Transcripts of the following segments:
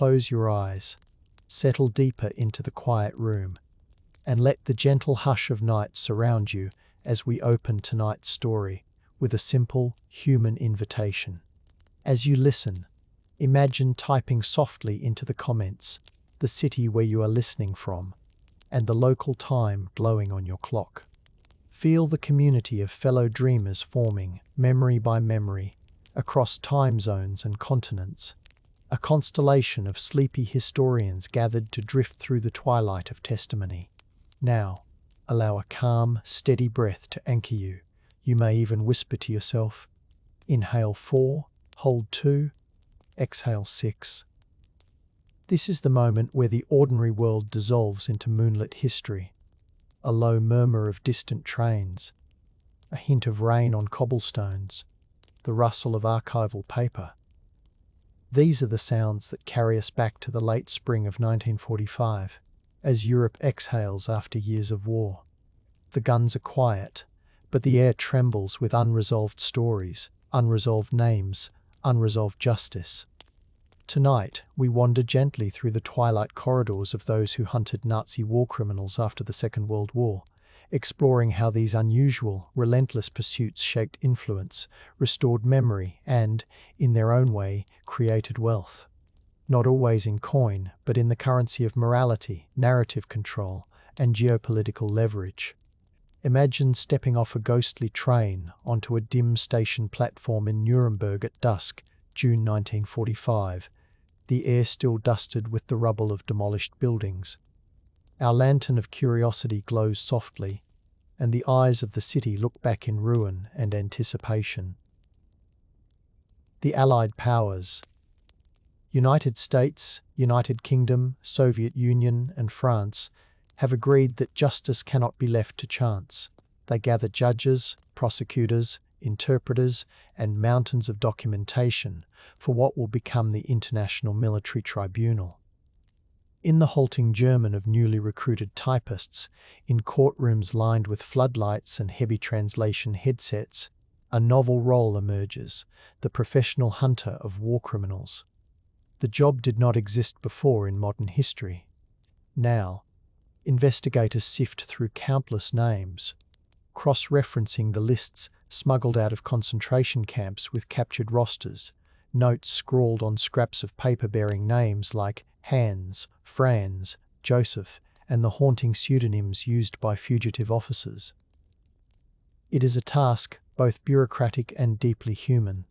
close your eyes, settle deeper into the quiet room, and let the gentle hush of night surround you as we open tonight's story with a simple human invitation. As you listen, imagine typing softly into the comments the city where you are listening from and the local time glowing on your clock. Feel the community of fellow dreamers forming, memory by memory, across time zones and continents, a constellation of sleepy historians gathered to drift through the twilight of testimony. Now, allow a calm, steady breath to anchor you. You may even whisper to yourself, inhale 4, hold 2, exhale 6. This is the moment where the ordinary world dissolves into moonlit history. A low murmur of distant trains, a hint of rain on cobblestones, the rustle of archival paper. These are the sounds that carry us back to the late spring of 1945, as Europe exhales after years of war. The guns are quiet, but the air trembles with unresolved stories, unresolved names, unresolved justice. Tonight, we wander gently through the twilight corridors of those who hunted Nazi war criminals after the Second World War, exploring how these unusual, relentless pursuits shaped influence, restored memory, and, in their own way, created wealth. Not always in coin, but in the currency of morality, narrative control, and geopolitical leverage. Imagine stepping off a ghostly train onto a dim station platform in Nuremberg at dusk, June 1945, the air still dusted with the rubble of demolished buildings. Our lantern of curiosity glows softly, and the eyes of the city look back in ruin and anticipation. The Allied powers, United States, United Kingdom, Soviet Union, and France, have agreed that justice cannot be left to chance. They gather judges, prosecutors, interpreters, and mountains of documentation for what will become the International Military Tribunal. In the halting German of newly recruited typists, in courtrooms lined with floodlights and heavy translation headsets, a novel role emerges: the professional hunter of war criminals. The job did not exist before in modern history. Now, investigators sift through countless names, cross-referencing the lists smuggled out of concentration camps with captured rosters, notes scrawled on scraps of paper bearing names like Hans, Franz, Joseph, and the haunting pseudonyms used by fugitive officers. It is a task both bureaucratic and deeply human.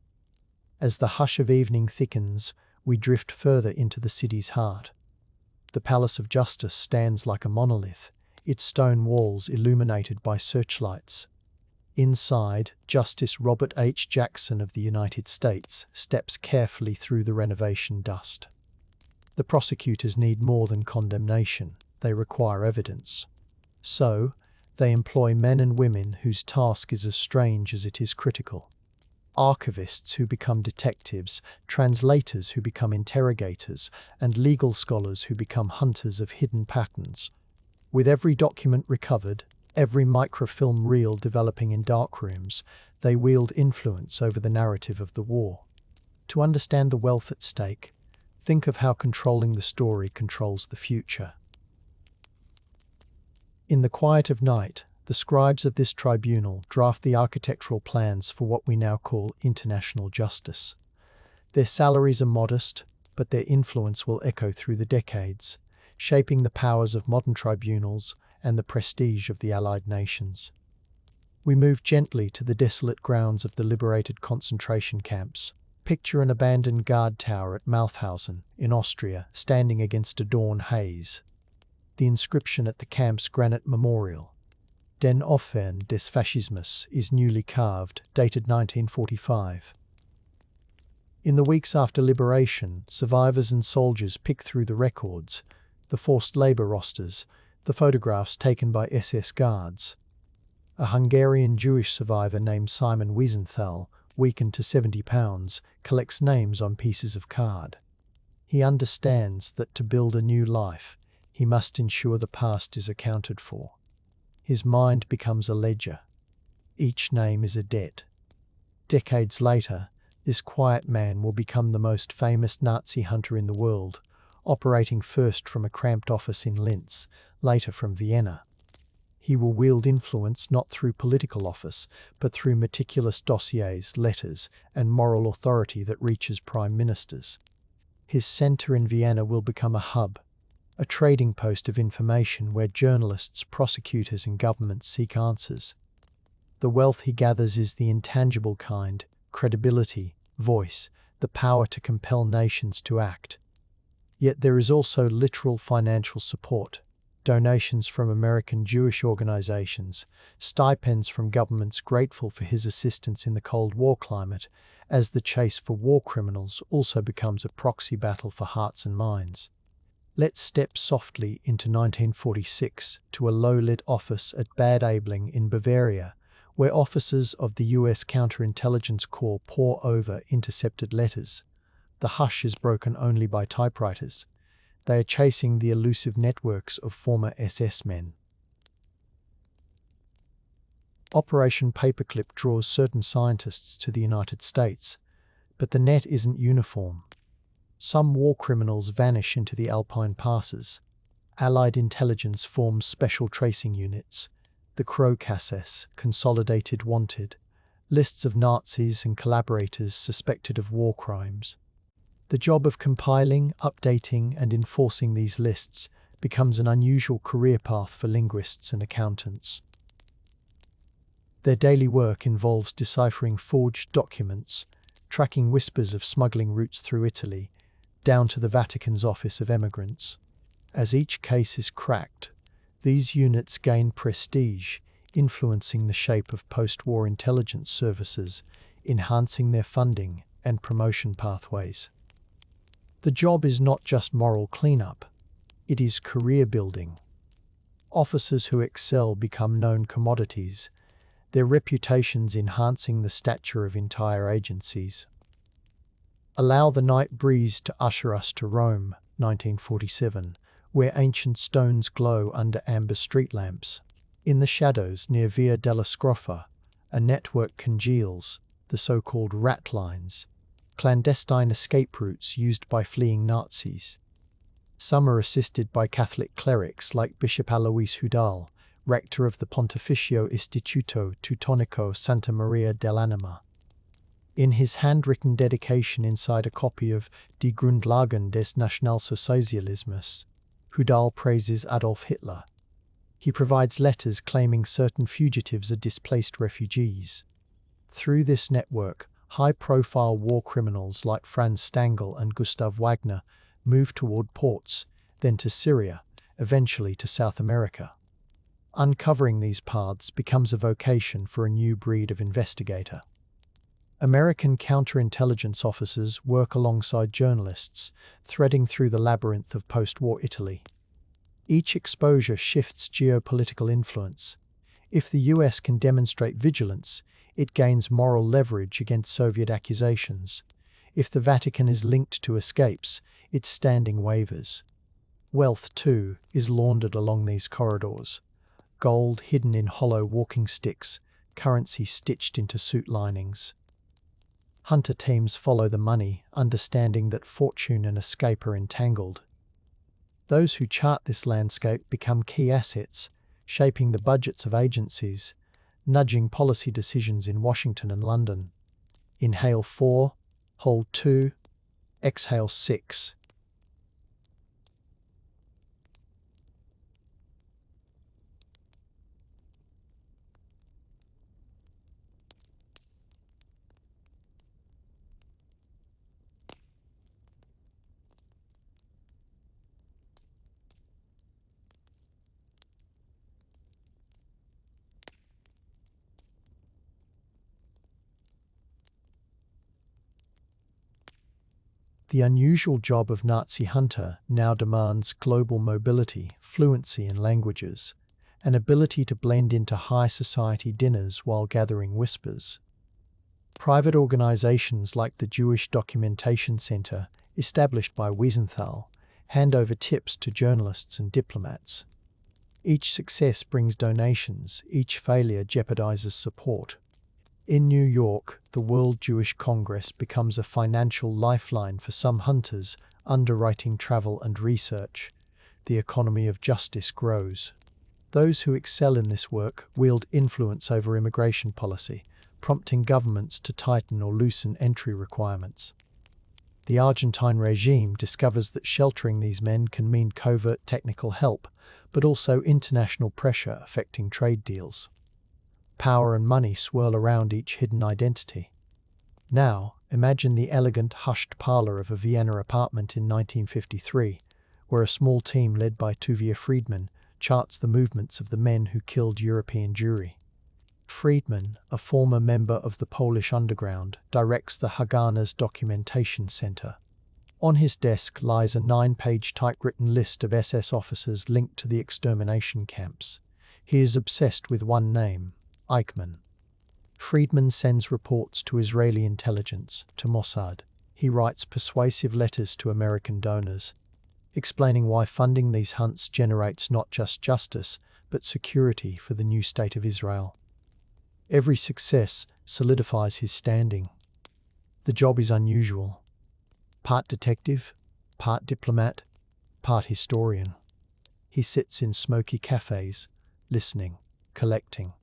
As the hush of evening thickens, we drift further into the city's heart. The Palace of Justice stands like a monolith, its stone walls illuminated by searchlights. Inside, Justice Robert H. Jackson of the United States steps carefully through the renovation dust. The prosecutors need more than condemnation, they require evidence. So, they employ men and women whose task is as strange as it is critical. Archivists who become detectives, translators who become interrogators, and legal scholars who become hunters of hidden patterns. With every document recovered, every microfilm reel developing in darkrooms, they wield influence over the narrative of the war. To understand the wealth at stake, think of how controlling the story controls the future. In the quiet of night, the scribes of this tribunal draft the architectural plans for what we now call international justice. Their salaries are modest, but their influence will echo through the decades, shaping the powers of modern tribunals and the prestige of the Allied nations. We move gently to the desolate grounds of the liberated concentration camps. Picture an abandoned guard tower at Mauthausen, in Austria, standing against a dawn haze. The inscription at the camp's granite memorial, Den Opfern des Faschismus, is newly carved, dated 1945. In the weeks after liberation, survivors and soldiers pick through the records, the forced labor rosters, the photographs taken by SS guards. A Hungarian Jewish survivor named Simon Wiesenthal, weakened to 70 pounds, collects names on pieces of card. He understands that to build a new life, he must ensure the past is accounted for. His mind becomes a ledger. Each name is a debt. Decades later, this quiet man will become the most famous Nazi hunter in the world, operating first from a cramped office in Linz, later from Vienna. He will wield influence not through political office, but through meticulous dossiers, letters, and moral authority that reaches prime ministers. His centre in Vienna will become a hub, a trading post of information where journalists, prosecutors, and governments seek answers. The wealth he gathers is the intangible kind: credibility, voice, the power to compel nations to act. Yet there is also literal financial support: donations from American Jewish organizations, stipends from governments grateful for his assistance in the Cold War climate, as the chase for war criminals also becomes a proxy battle for hearts and minds. Let's step softly into 1946 to a low-lit office at Bad Aibling in Bavaria, where officers of the US Counterintelligence Corps pore over intercepted letters. The hush is broken only by typewriters. They are chasing the elusive networks of former SS men. Operation Paperclip draws certain scientists to the United States, but the net isn't uniform. Some war criminals vanish into the Alpine passes. Allied intelligence forms special tracing units, the Krogkasses, Consolidated Wanted, lists of Nazis and collaborators suspected of war crimes. The job of compiling, updating, and enforcing these lists becomes an unusual career path for linguists and accountants. Their daily work involves deciphering forged documents, tracking whispers of smuggling routes through Italy, down to the Vatican's Office of Emigrants. As each case is cracked, these units gain prestige, influencing the shape of post-war intelligence services, enhancing their funding and promotion pathways. The job is not just moral cleanup, it is career building. Officers who excel become known commodities, their reputations enhancing the stature of entire agencies. Allow the night breeze to usher us to Rome, 1947, where ancient stones glow under amber street lamps. In the shadows near Via della Scrofa, a network congeals, the so-called Ratlines, clandestine escape routes used by fleeing Nazis. Some are assisted by Catholic clerics like Bishop Alois Hudal, rector of the Pontificio Istituto Teutonico Santa Maria dell'Anima. In his handwritten dedication inside a copy of Die Grundlagen des Nationalsozialismus, Hudal praises Adolf Hitler. He provides letters claiming certain fugitives are displaced refugees. Through this network, high-profile war criminals like Franz Stangl and Gustav Wagner move toward ports, then to Syria, eventually to South America. Uncovering these paths becomes a vocation for a new breed of investigator. American counterintelligence officers work alongside journalists, threading through the labyrinth of post-war Italy. Each exposure shifts geopolitical influence. If the US can demonstrate vigilance, it gains moral leverage against Soviet accusations. If the Vatican is linked to escapes, its standing wavers. Wealth, too, is laundered along these corridors. Gold hidden in hollow walking sticks, currency stitched into suit linings. Hunter teams follow the money, understanding that fortune and escape are entangled. Those who chart this landscape become key assets, shaping the budgets of agencies, nudging policy decisions in Washington and London. Inhale 4, hold 2, exhale 6. The unusual job of Nazi hunter now demands global mobility, fluency in languages, an ability to blend into high society dinners while gathering whispers. Private organizations like the Jewish Documentation Center, established by Wiesenthal, hand over tips to journalists and diplomats. Each success brings donations, each failure jeopardizes support. In New York, the World Jewish Congress becomes a financial lifeline for some hunters underwriting travel and research, the economy of justice grows. Those who excel in this work wield influence over immigration policy, prompting governments to tighten or loosen entry requirements. The Argentine regime discovers that sheltering these men can mean covert technical help, but also international pressure affecting trade deals. Power and money swirl around each hidden identity. Now, imagine the elegant, hushed parlor of a Vienna apartment in 1953, where a small team led by Tuvia Friedman charts the movements of the men who killed European Jewry. Friedman, a former member of the Polish underground, directs the Haganah's documentation center. On his desk lies a 9-page typewritten list of SS officers linked to the extermination camps. He is obsessed with one name, Eichmann. Friedman sends reports to Israeli intelligence, to Mossad. He writes persuasive letters to American donors, explaining why funding these hunts generates not just justice, but security for the new state of Israel. Every success solidifies his standing. The job is unusual. Part detective, part diplomat, part historian. He sits in smoky cafes, listening, collecting.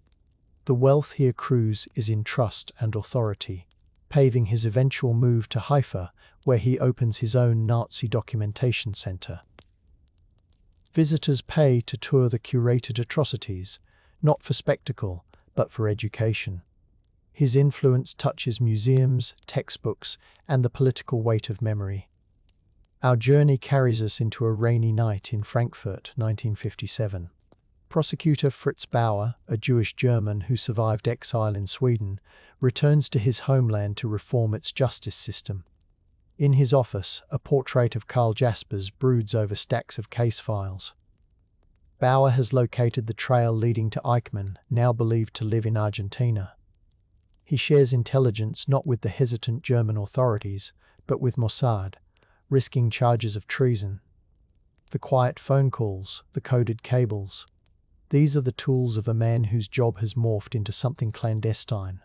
The wealth he accrues is in trust and authority, paving his eventual move to Haifa, where he opens his own Nazi documentation center. Visitors pay to tour the curated atrocities, not for spectacle, but for education. His influence touches museums, textbooks, and the political weight of memory. Our journey carries us into a rainy night in Frankfurt, 1957. Prosecutor Fritz Bauer, a Jewish German who survived exile in Sweden, returns to his homeland to reform its justice system. In his office, a portrait of Karl Jaspers broods over stacks of case files. Bauer has located the trail leading to Eichmann, now believed to live in Argentina. He shares intelligence not with the hesitant German authorities, but with Mossad, risking charges of treason. The quiet phone calls, the coded cables. These are the tools of a man whose job has morphed into something clandestine.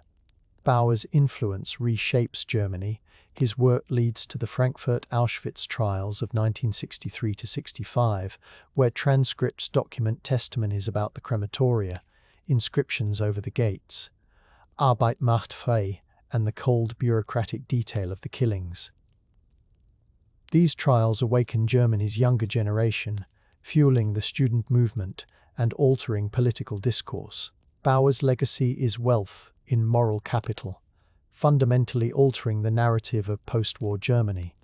Bauer's influence reshapes Germany. His work leads to the Frankfurt Auschwitz trials of 1963–65, where transcripts document testimonies about the crematoria, inscriptions over the gates, Arbeit macht frei, and the cold bureaucratic detail of the killings. These trials awaken Germany's younger generation, fueling the student movement and altering political discourse. Bauer's legacy is wealth in moral capital, fundamentally altering the narrative of post-war Germany.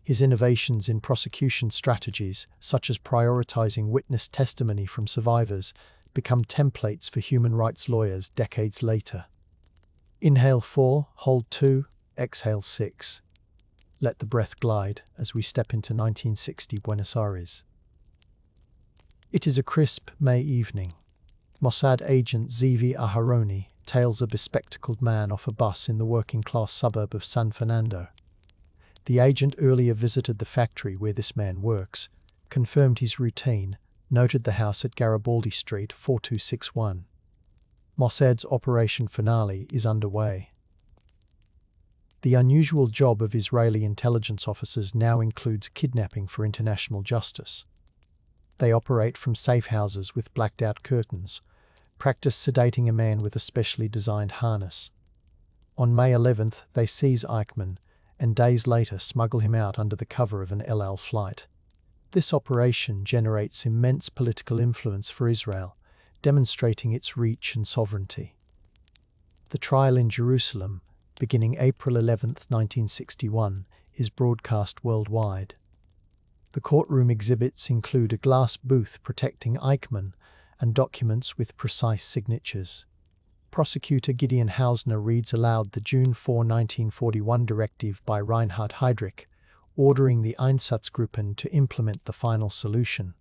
His innovations in prosecution strategies, such as prioritizing witness testimony from survivors, become templates for human rights lawyers decades later. Inhale 4, hold 2, exhale 6. Let the breath glide as we step into 1960 Buenos Aires. It is a crisp May evening. Mossad agent Zevi Aharoni tails a bespectacled man off a bus in the working-class suburb of San Fernando. The agent earlier visited the factory where this man works, confirmed his routine, noted the house at Garibaldi Street 4261. Mossad's operation finale is underway. The unusual job of Israeli intelligence officers now includes kidnapping for international justice. They operate from safe houses with blacked-out curtains, practice sedating a man with a specially designed harness. On May 11th, they seize Eichmann, and days later smuggle him out under the cover of an El Al flight. This operation generates immense political influence for Israel, demonstrating its reach and sovereignty. The trial in Jerusalem, beginning April 11, 1961, is broadcast worldwide. The courtroom exhibits include a glass booth protecting Eichmann and documents with precise signatures. Prosecutor Gideon Hausner reads aloud the June 4, 1941 directive by Reinhard Heydrich, ordering the Einsatzgruppen to implement the final solution.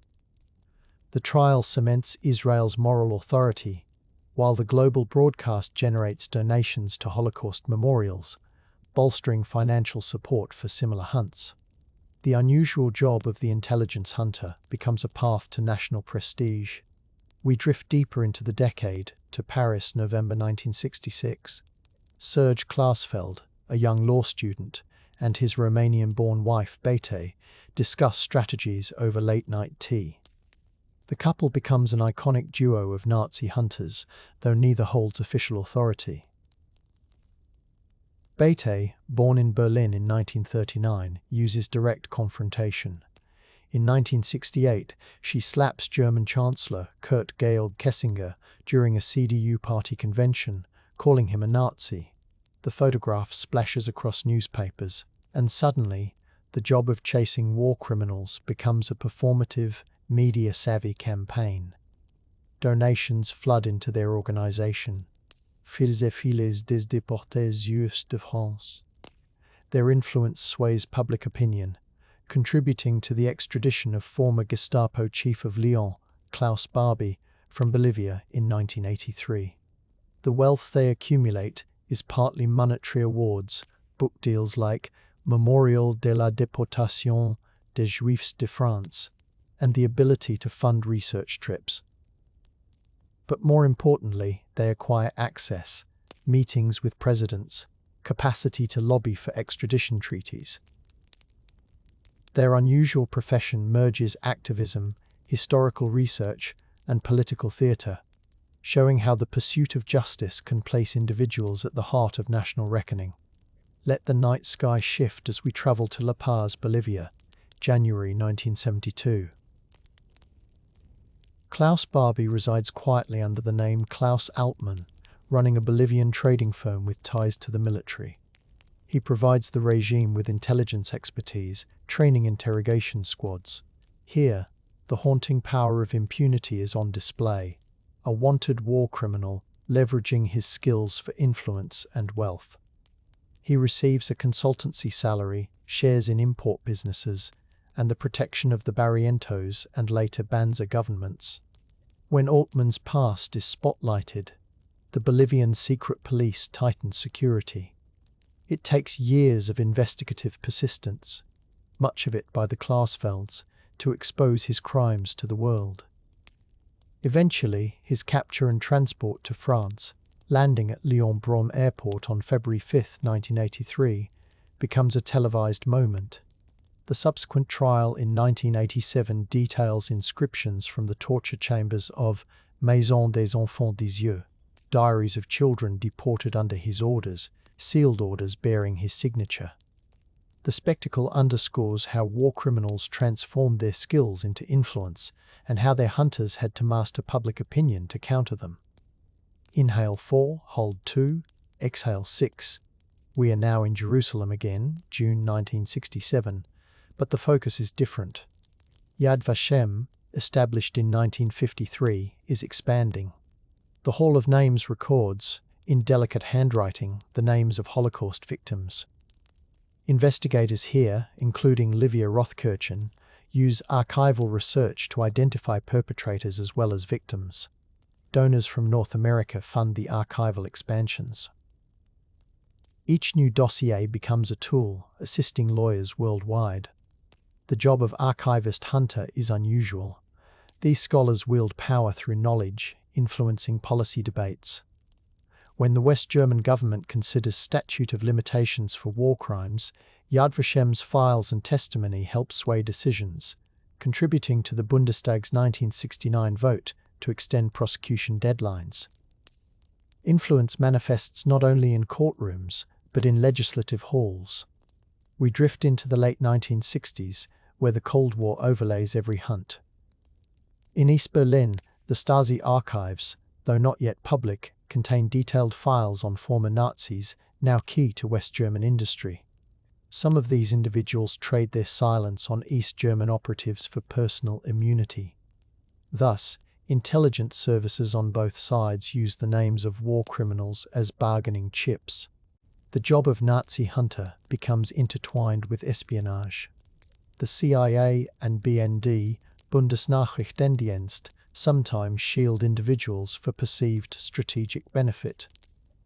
The trial cements Israel's moral authority, while the global broadcast generates donations to Holocaust memorials, bolstering financial support for similar hunts. The unusual job of the intelligence hunter becomes a path to national prestige. We drift deeper into the decade, to Paris, November 1966. Serge Klausfeld, a young law student, and his Romanian-born wife Bete discuss strategies over late-night tea. The couple becomes an iconic duo of Nazi hunters, though neither holds official authority. Bete, born in Berlin in 1939, uses direct confrontation. In 1968, she slaps German Chancellor Kurt Georg Kissinger during a CDU party convention, calling him a Nazi. The photograph splashes across newspapers, and suddenly, the job of chasing war criminals becomes a performative, media-savvy campaign. Donations flood into their organization. Fils et filles des déportés juifs de France. Their influence sways public opinion, contributing to the extradition of former Gestapo chief of Lyon, Klaus Barbie, from Bolivia in 1983. The wealth they accumulate is partly monetary awards, book deals like Memorial de la Déportation des Juifs de France, and the ability to fund research trips. But more importantly, they acquire access, meetings with presidents, capacity to lobby for extradition treaties. Their unusual profession merges activism, historical research, and political theatre, showing how the pursuit of justice can place individuals at the heart of national reckoning. Let the night sky shift as we travel to La Paz, Bolivia, January 1972. Klaus Barbie resides quietly under the name Klaus Altmann, running a Bolivian trading firm with ties to the military. He provides the regime with intelligence expertise, training interrogation squads. Here, the haunting power of impunity is on display, a wanted war criminal leveraging his skills for influence and wealth. He receives a consultancy salary, shares in import businesses, and the protection of the Barrientos and later Banzer governments. When Altmann's past is spotlighted, the Bolivian secret police tightens security. It takes years of investigative persistence, much of it by the Klausfelds, to expose his crimes to the world. Eventually, his capture and transport to France, landing at Lyon-Braun Airport on February 5, 1983, becomes a televised moment. The subsequent trial in 1987 details inscriptions from the torture chambers of Maison des Enfants d'Isieux, diaries of children deported under his orders, sealed orders bearing his signature. The spectacle underscores how war criminals transformed their skills into influence and how their hunters had to master public opinion to counter them. Inhale 4, hold 2, exhale 6. We are now in Jerusalem again, June 1967, but the focus is different. Yad Vashem, established in 1953, is expanding. The Hall of Names records, in delicate handwriting, the names of Holocaust victims. Investigators here, including Livia Rothkirchen, use archival research to identify perpetrators as well as victims. Donors from North America fund the archival expansions. Each new dossier becomes a tool, assisting lawyers worldwide. The job of archivist-hunter is unusual. These scholars wield power through knowledge, influencing policy debates. When the West German government considers statute of limitations for war crimes, Yad Vashem's files and testimony help sway decisions, contributing to the Bundestag's 1969 vote to extend prosecution deadlines. Influence manifests not only in courtrooms, but in legislative halls. We drift into the late 1960s, where the Cold War overlays every hunt. In East Berlin, the Stasi archives, though not yet public, contain detailed files on former Nazis, now key to West German industry. Some of these individuals trade their silence on East German operatives for personal immunity. Thus, intelligence services on both sides use the names of war criminals as bargaining chips. The job of Nazi hunter becomes intertwined with espionage. The CIA and BND, Bundesnachrichtendienst, sometimes shield individuals for perceived strategic benefit.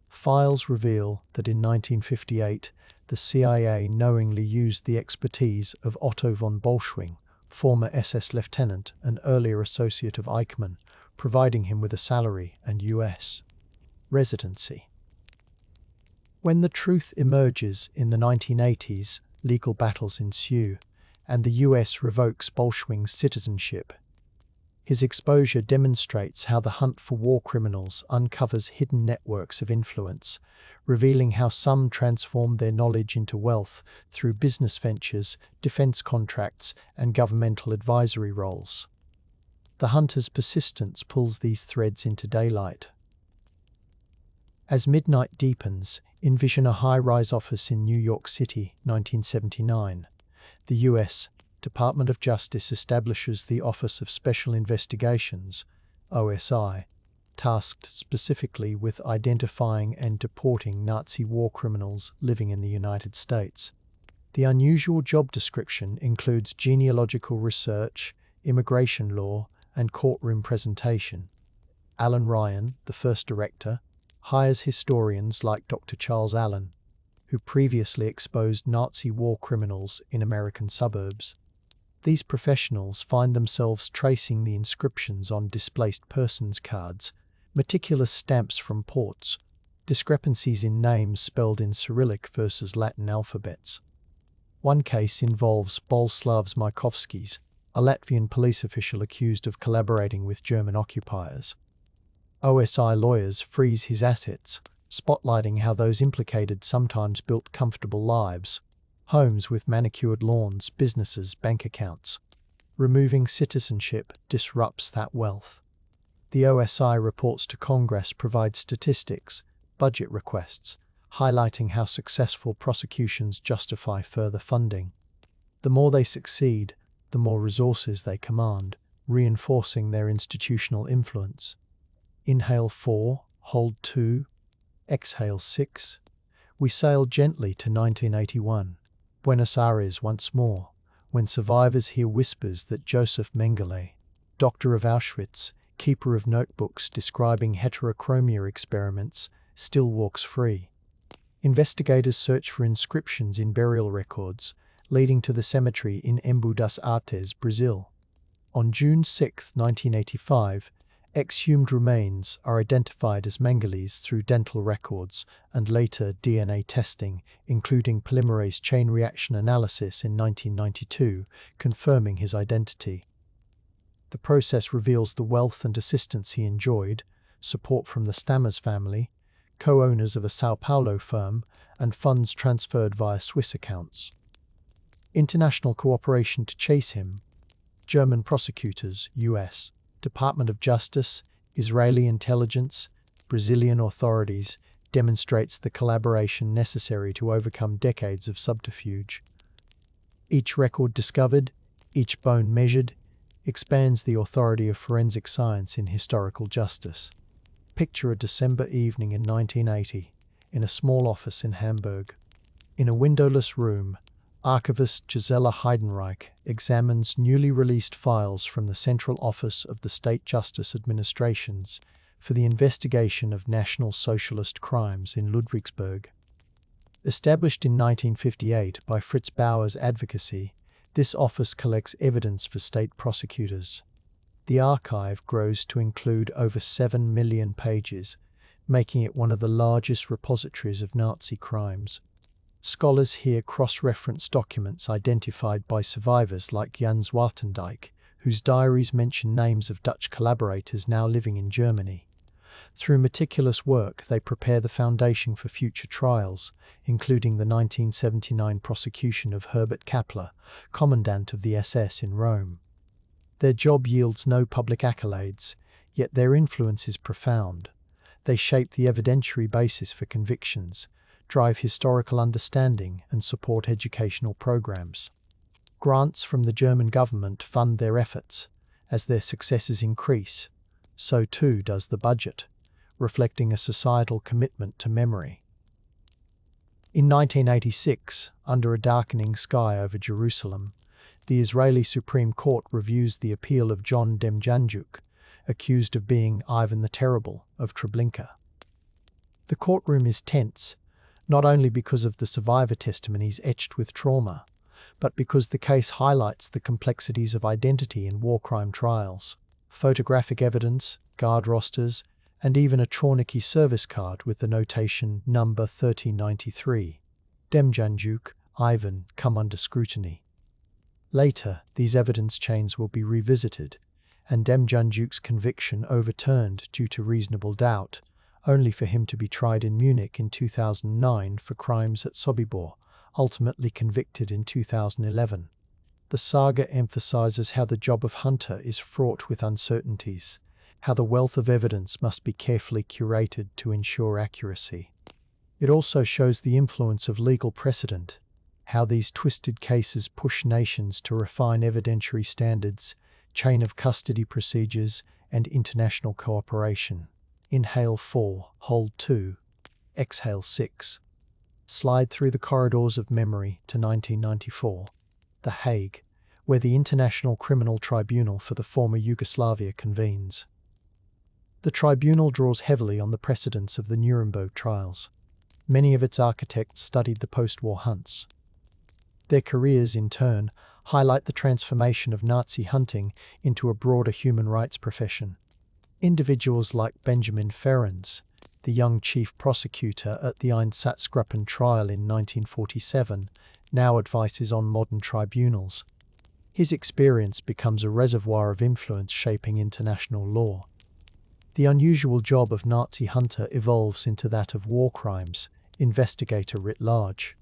Files reveal that in 1958, the CIA knowingly used the expertise of Otto von Bolschwing, former SS lieutenant and earlier associate of Eichmann, providing him with a salary and U.S. residency. When the truth emerges in the 1980s, legal battles ensue, and the US revokes Bolshewing's citizenship. His exposure demonstrates how the hunt for war criminals uncovers hidden networks of influence, revealing how some transform their knowledge into wealth through business ventures, defense contracts, and governmental advisory roles. The hunter's persistence pulls these threads into daylight. As midnight deepens, envision a high-rise office in New York City, 1979. The U.S. Department of Justice establishes the Office of Special Investigations, OSI, tasked specifically with identifying and deporting Nazi war criminals living in the United States. The unusual job description includes genealogical research, immigration law, and courtroom presentation. Alan Ryan, the first director, hires historians like Dr. Charles Allen, who previously exposed Nazi war criminals in American suburbs. These professionals find themselves tracing the inscriptions on displaced persons cards, meticulous stamps from ports, discrepancies in names spelled in Cyrillic versus Latin alphabets. One case involves Bolesław Majkowski's, a Latvian police official accused of collaborating with German occupiers. OSI lawyers freeze his assets, spotlighting how those implicated sometimes built comfortable lives, homes with manicured lawns, businesses, bank accounts. Removing citizenship disrupts that wealth. The OSI reports to Congress provide statistics, budget requests, highlighting how successful prosecutions justify further funding. The more they succeed, the more resources they command, reinforcing their institutional influence. Inhale 4, hold 2, exhale 6. We sail gently to 1981. Buenos Aires once more, when survivors hear whispers that Joseph Mengele, doctor of Auschwitz, keeper of notebooks describing heterochromia experiments, still walks free. Investigators search for inscriptions in burial records, leading to the cemetery in Embu das Artes, Brazil. On June 6, 1985, exhumed remains are identified as Mengele's through dental records and later DNA testing, including polymerase chain reaction analysis in 1992, confirming his identity. The process reveals the wealth and assistance he enjoyed, support from the Stammers family, co-owners of a Sao Paulo firm, and funds transferred via Swiss accounts. International cooperation to chase him. German prosecutors, US. Department of Justice, Israeli intelligence, Brazilian authorities demonstrates the collaboration necessary to overcome decades of subterfuge. Each record discovered, each bone measured, expands the authority of forensic science in historical justice. Picture a December evening in 1980, in a small office in Hamburg. In a windowless room, archivist Gisela Heidenreich examines newly released files from the Central Office of the State Justice Administrations for the investigation of National Socialist crimes in Ludwigsburg. Established in 1958 by Fritz Bauer's advocacy, this office collects evidence for state prosecutors. The archive grows to include over 7 million pages, making it one of the largest repositories of Nazi crimes. Scholars here cross-reference documents identified by survivors like Jan Zwartendijk, whose diaries mention names of Dutch collaborators now living in Germany. Through meticulous work, they prepare the foundation for future trials, including the 1979 prosecution of Herbert Kappler, commandant of the SS in Rome. Their job yields no public accolades, yet their influence is profound. They shape the evidentiary basis for convictions, drive historical understanding, and support educational programs. Grants from the German government fund their efforts. As their successes increase, so too does the budget, reflecting a societal commitment to memory. In 1986, under a darkening sky over Jerusalem, the Israeli Supreme Court reviews the appeal of John Demjanjuk, accused of being Ivan the Terrible of Treblinka. The courtroom is tense, not only because of the survivor testimonies etched with trauma, but because the case highlights the complexities of identity in war crime trials. Photographic evidence, guard rosters, and even a Trauniki service card with the notation number 1393. Demjanjuk, Ivan, come under scrutiny. Later, these evidence chains will be revisited, and Demjanjuk's conviction overturned due to reasonable doubt, only for him to be tried in Munich in 2009 for crimes at Sobibor, ultimately convicted in 2011. The saga emphasizes how the job of hunter is fraught with uncertainties, how the wealth of evidence must be carefully curated to ensure accuracy. It also shows the influence of legal precedent, how these twisted cases push nations to refine evidentiary standards, chain of custody procedures, and international cooperation. Inhale 4, hold 2, exhale 6. Slide through the corridors of memory to 1994. The Hague, where the International Criminal Tribunal for the former Yugoslavia convenes. The tribunal draws heavily on the precedents of the Nuremberg trials. Many of its architects studied the post-war hunts. Their careers, in turn, highlight the transformation of Nazi hunting into a broader human rights profession. Individuals like Benjamin Ferencz, the young chief prosecutor at the Einsatzgruppen trial in 1947, now advises on modern tribunals. His experience becomes a reservoir of influence shaping international law. The unusual job of Nazi hunter evolves into that of war crimes investigator writ large.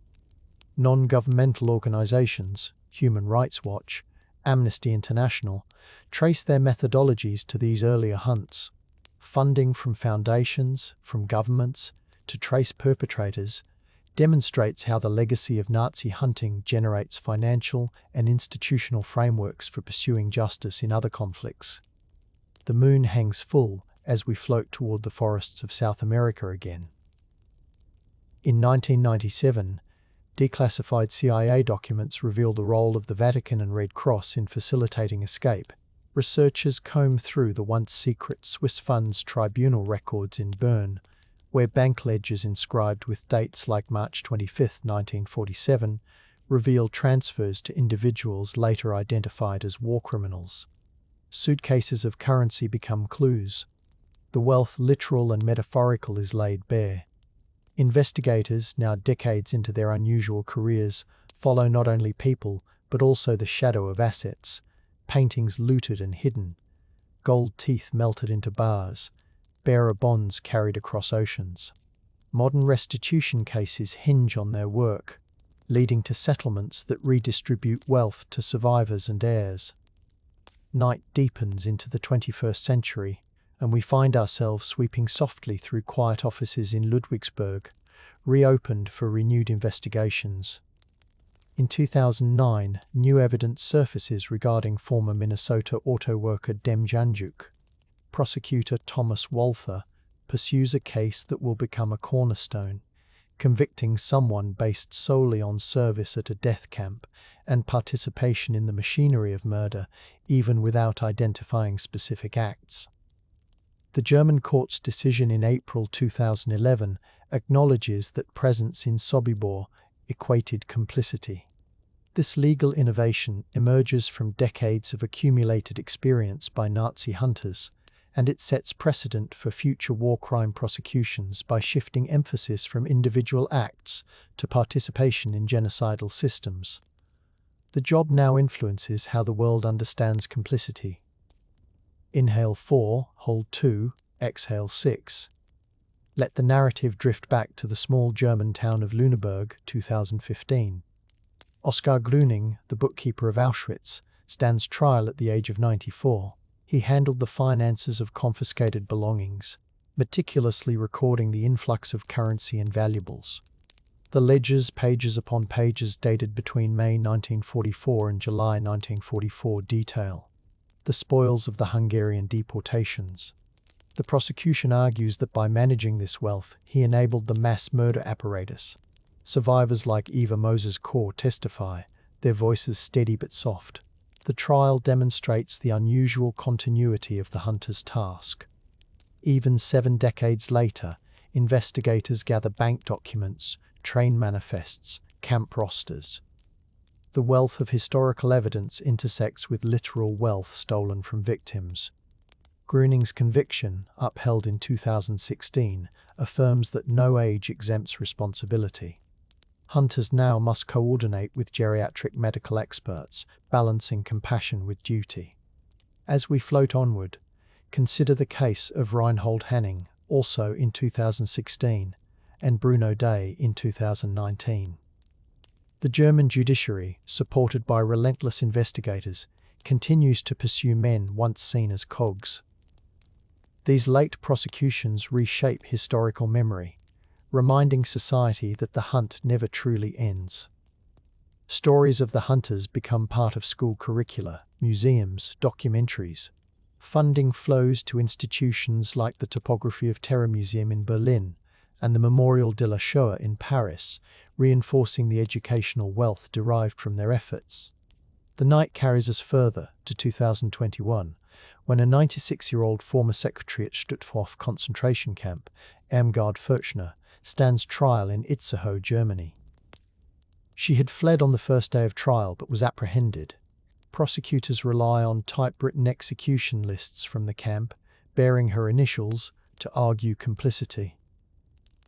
Non-governmental organizations, Human Rights Watch, Amnesty International, trace their methodologies to these earlier hunts. Funding from foundations, from governments, to trace perpetrators, demonstrates how the legacy of Nazi hunting generates financial and institutional frameworks for pursuing justice in other conflicts. The moon hangs full as we float toward the forests of South America again. In 1997, declassified CIA documents reveal the role of the Vatican and Red Cross in facilitating escape. Researchers comb through the once secret Swiss funds tribunal records in Bern, where bank ledgers inscribed with dates like March 25, 1947, reveal transfers to individuals later identified as war criminals. Suitcases of currency become clues. The wealth, literal and metaphorical, is laid bare. Investigators, now decades into their unusual careers, follow not only people, but also the shadow of assets, paintings looted and hidden, gold teeth melted into bars, bearer bonds carried across oceans. Modern restitution cases hinge on their work, leading to settlements that redistribute wealth to survivors and heirs. Night deepens into the 21st century, and we find ourselves sweeping softly through quiet offices in Ludwigsburg, reopened for renewed investigations. In 2009, new evidence surfaces regarding former Minnesota auto worker Demjanjuk. Prosecutor Thomas Walther pursues a case that will become a cornerstone, convicting someone based solely on service at a death camp and participation in the machinery of murder, even without identifying specific acts. The German court's decision in April 2011 acknowledges that presence in Sobibor equated complicity. This legal innovation emerges from decades of accumulated experience by Nazi hunters, and it sets precedent for future war crime prosecutions by shifting emphasis from individual acts to participation in genocidal systems. The job now influences how the world understands complicity. Inhale 4, hold 2, exhale 6. Let the narrative drift back to the small German town of Lüneburg, 2015. Oskar Grüning, the bookkeeper of Auschwitz, stands trial at the age of 94. He handled the finances of confiscated belongings, meticulously recording the influx of currency and valuables. The ledgers, pages upon pages dated between May 1944 and July 1944, detail the spoils of the Hungarian deportations. The prosecution argues that by managing this wealth, he enabled the mass murder apparatus. Survivors like Eva Moses-Kor testify, their voices steady but soft. The trial demonstrates the unusual continuity of the hunter's task. Even 7 decades later, investigators gather bank documents, train manifests, camp rosters. The wealth of historical evidence intersects with literal wealth stolen from victims. Gruning's conviction, upheld in 2016, affirms that no age exempts responsibility. Hunters now must coordinate with geriatric medical experts, balancing compassion with duty. As we float onward, consider the case of Reinhold Hanning, also in 2016, and Bruno Day in 2019. The German judiciary, supported by relentless investigators, continues to pursue men once seen as cogs. These late prosecutions reshape historical memory, reminding society that the hunt never truly ends. Stories of the hunters become part of school curricula, museums, documentaries. Funding flows to institutions like the Topography of Terror Museum in Berlin and the Memorial de la Shoah in Paris, reinforcing the educational wealth derived from their efforts. The night carries us further to 2021, when a 96-year-old former secretary at Stutthof concentration camp, Irmgard Furchner, stands trial in Itzehoe, Germany. She had fled on the first day of trial but was apprehended. Prosecutors rely on typewritten execution lists from the camp, bearing her initials, to argue complicity.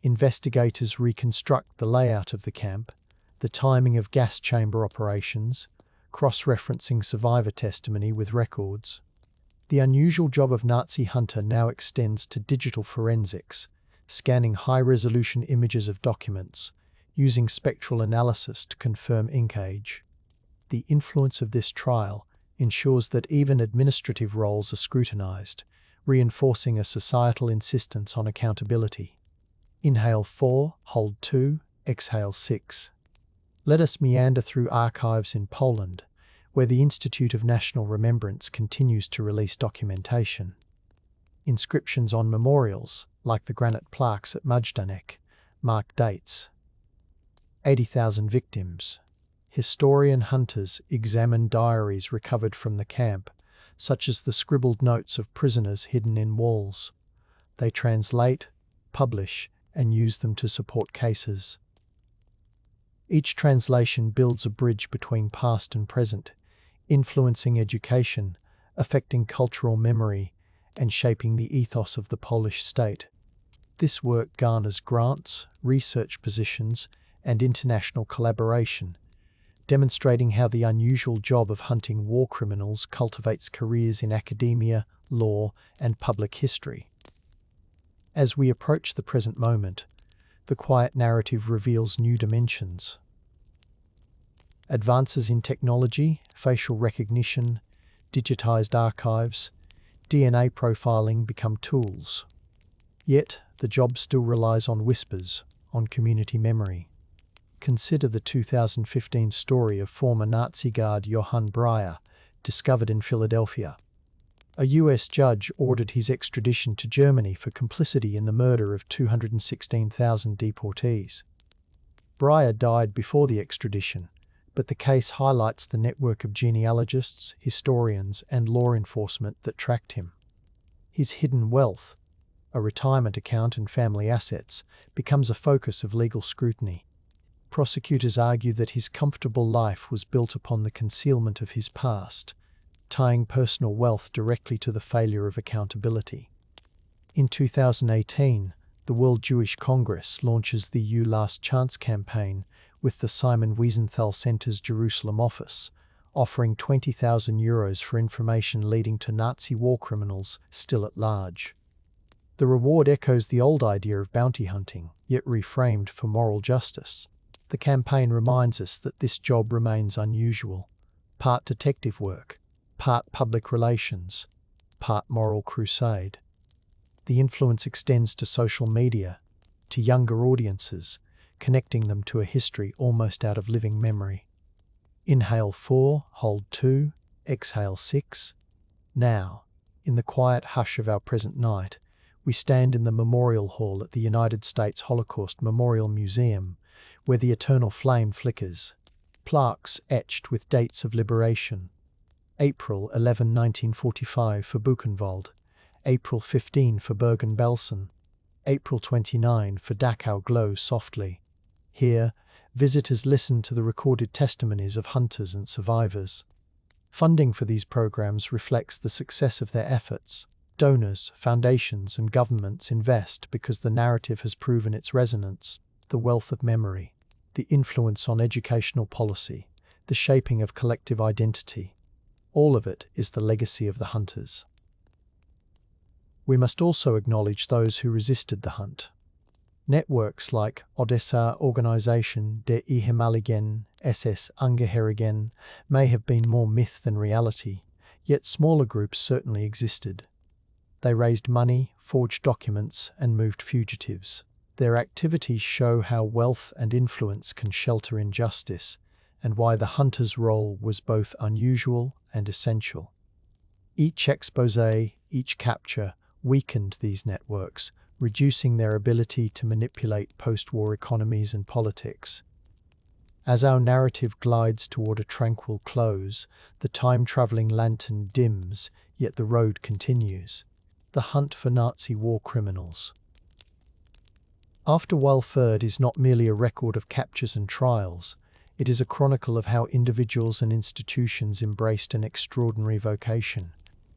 Investigators reconstruct the layout of the camp, the timing of gas chamber operations, cross-referencing survivor testimony with records. The unusual job of Nazi hunter now extends to digital forensics, scanning high-resolution images of documents, using spectral analysis to confirm ink age. The influence of this trial ensures that even administrative roles are scrutinized, reinforcing a societal insistence on accountability. Inhale 4, hold 2, exhale 6. Let us meander through archives in Poland, where the Institute of National Remembrance continues to release documentation. Inscriptions on memorials, like the granite plaques at Majdanek, mark dates. 80,000 victims. Historian hunters examine diaries recovered from the camp, such as the scribbled notes of prisoners hidden in walls. They translate, publish, and use them to support cases. Each translation builds a bridge between past and present, influencing education, affecting cultural memory, and shaping the ethos of the Polish state. This work garners grants, research positions, and international collaboration, demonstrating how the unusual job of hunting war criminals cultivates careers in academia, law, and public history. As we approach the present moment, the quiet narrative reveals new dimensions. Advances in technology, facial recognition, digitized archives, DNA profiling become tools. Yet, the job still relies on whispers, on community memory. Consider the 2015 story of former Nazi guard Johann Breyer, discovered in Philadelphia. A US judge ordered his extradition to Germany for complicity in the murder of 216,000 deportees. Breyer died before the extradition, but the case highlights the network of genealogists, historians, and law enforcement that tracked him. His hidden wealth, a retirement account and family assets, becomes a focus of legal scrutiny. Prosecutors argue that his comfortable life was built upon the concealment of his past, tying personal wealth directly to the failure of accountability. In 2018, the World Jewish Congress launches the You Last Chance campaign with the Simon Wiesenthal Center's Jerusalem office, offering €20,000 for information leading to Nazi war criminals still at large. The reward echoes the old idea of bounty hunting, yet reframed for moral justice. The campaign reminds us that this job remains unusual, part detective work, part public relations, part moral crusade. The influence extends to social media, to younger audiences, connecting them to a history almost out of living memory. Inhale 4, hold 2, exhale 6. Now, in the quiet hush of our present night, we stand in the Memorial Hall at the United States Holocaust Memorial Museum, where the eternal flame flickers. Plaques etched with dates of liberation. April 11, 1945 for Buchenwald, April 15 for Bergen-Belsen, April 29 for Dachau glow softly. Here, visitors listen to the recorded testimonies of hunters and survivors. Funding for these programs reflects the success of their efforts. Donors, foundations, and governments invest because the narrative has proven its resonance, the wealth of memory, the influence on educational policy, the shaping of collective identity. All of it is the legacy of the hunters. We must also acknowledge those who resisted the hunt. Networks like Odessa Organisation der ehemaligen SS Angehörigen may have been more myth than reality, yet smaller groups certainly existed. They raised money, forged documents, and moved fugitives. Their activities show how wealth and influence can shelter injustice, and why the hunter's role was both unusual and essential. Each exposé, each capture, weakened these networks, reducing their ability to manipulate post-war economies and politics. As our narrative glides toward a tranquil close, the time-traveling lantern dims, yet the road continues. The hunt for Nazi war criminals. After Walford is not merely a record of captures and trials, it is a chronicle of how individuals and institutions embraced an extraordinary vocation.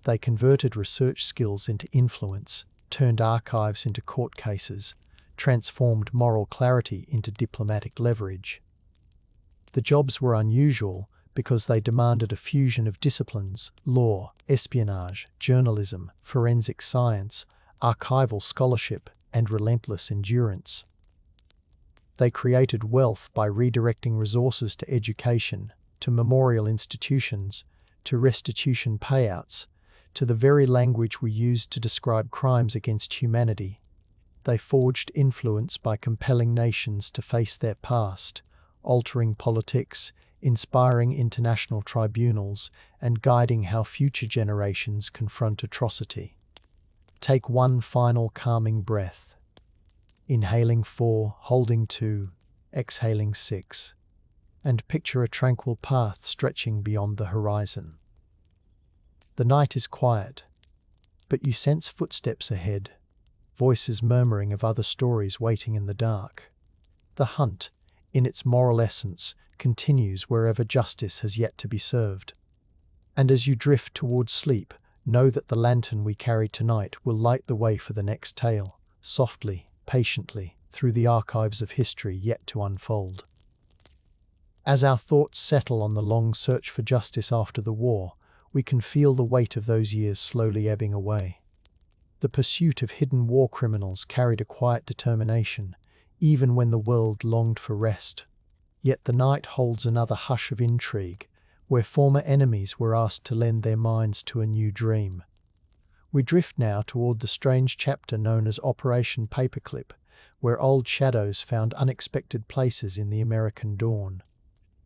They converted research skills into influence, turned archives into court cases, transformed moral clarity into diplomatic leverage. The jobs were unusual because they demanded a fusion of disciplines: law, espionage, journalism, forensic science, archival scholarship, and relentless endurance. They created wealth by redirecting resources to education, to memorial institutions, to restitution payouts, to the very language we use to describe crimes against humanity. They forged influence by compelling nations to face their past, altering politics, inspiring international tribunals, and guiding how future generations confront atrocity. Take one final calming breath. Inhaling 4, holding 2, exhaling 6, and picture a tranquil path stretching beyond the horizon. The night is quiet, but you sense footsteps ahead, voices murmuring of other stories waiting in the dark. The hunt, in its moral essence, continues wherever justice has yet to be served. And as you drift towards sleep, know that the lantern we carry tonight will light the way for the next tale, softly, patiently, through the archives of history yet to unfold. As our thoughts settle on the long search for justice after the war, we can feel the weight of those years slowly ebbing away. The pursuit of hidden war criminals carried a quiet determination, even when the world longed for rest. Yet the night holds another hush of intrigue, where former enemies were asked to lend their minds to a new dream. We drift now toward the strange chapter known as Operation Paperclip, where old shadows found unexpected places in the American dawn.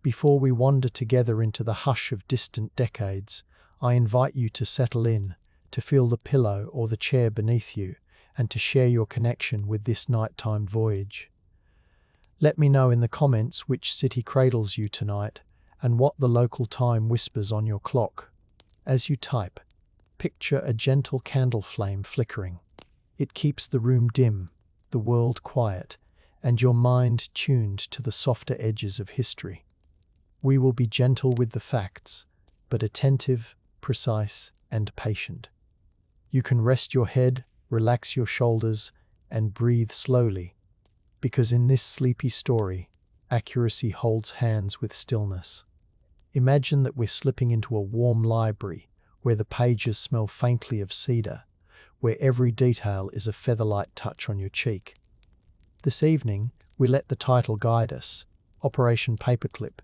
Before we wander together into the hush of distant decades, I invite you to settle in, to feel the pillow or the chair beneath you, and to share your connection with this nighttime voyage. Let me know in the comments which city cradles you tonight, and what the local time whispers on your clock. As you type, picture a gentle candle flame flickering. It keeps the room dim, the world quiet, and your mind tuned to the softer edges of history. We will be gentle with the facts, but attentive, precise, and patient. You can rest your head, relax your shoulders, and breathe slowly, because in this sleepy story, accuracy holds hands with stillness. Imagine that we're slipping into a warm library where the pages smell faintly of cedar, where every detail is a feather-light touch on your cheek. This evening, we let the title guide us: Operation Paperclip,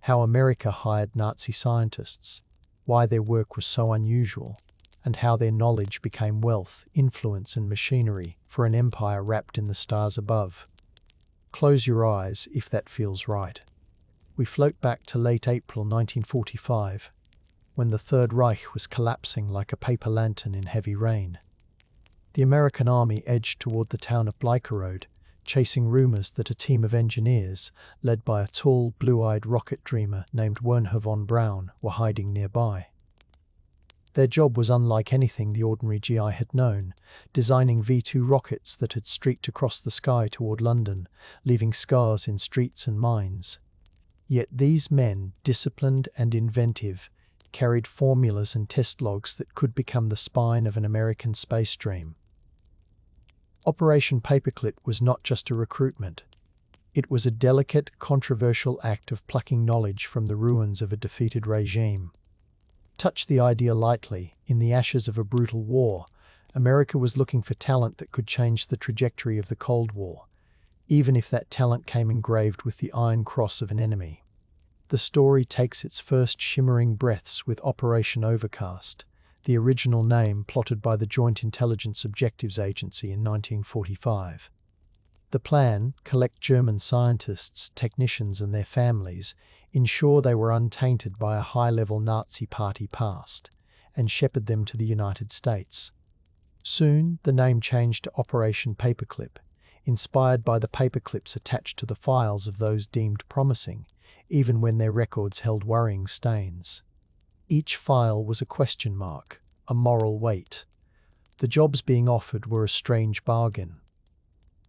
how America hired Nazi scientists, why their work was so unusual, and how their knowledge became wealth, influence, and machinery for an empire wrapped in the stars above. Close your eyes if that feels right. We float back to late April 1945, when the Third Reich was collapsing like a paper lantern in heavy rain. The American army edged toward the town of Bleicherode, chasing rumors that a team of engineers, led by a tall, blue-eyed rocket dreamer named Wernher von Braun, were hiding nearby. Their job was unlike anything the ordinary GI had known, designing V-2 rockets that had streaked across the sky toward London, leaving scars in streets and mines. Yet these men, disciplined and inventive, carried formulas and test logs that could become the spine of an American space dream. Operation Paperclip was not just a recruitment. It was a delicate, controversial act of plucking knowledge from the ruins of a defeated regime. Touch the idea lightly. In the ashes of a brutal war, America was looking for talent that could change the trajectory of the Cold War, even if that talent came engraved with the Iron Cross of an enemy. The story takes its first shimmering breaths with Operation Overcast, the original name plotted by the Joint Intelligence Objectives Agency in 1945. The plan: collect German scientists, technicians and their families, ensure they were untainted by a high-level Nazi party past, and shepherd them to the United States. Soon, the name changed to Operation Paperclip, inspired by the paperclips attached to the files of those deemed promising, even when their records held worrying stains. Each file was a question mark, a moral weight. The jobs being offered were a strange bargain.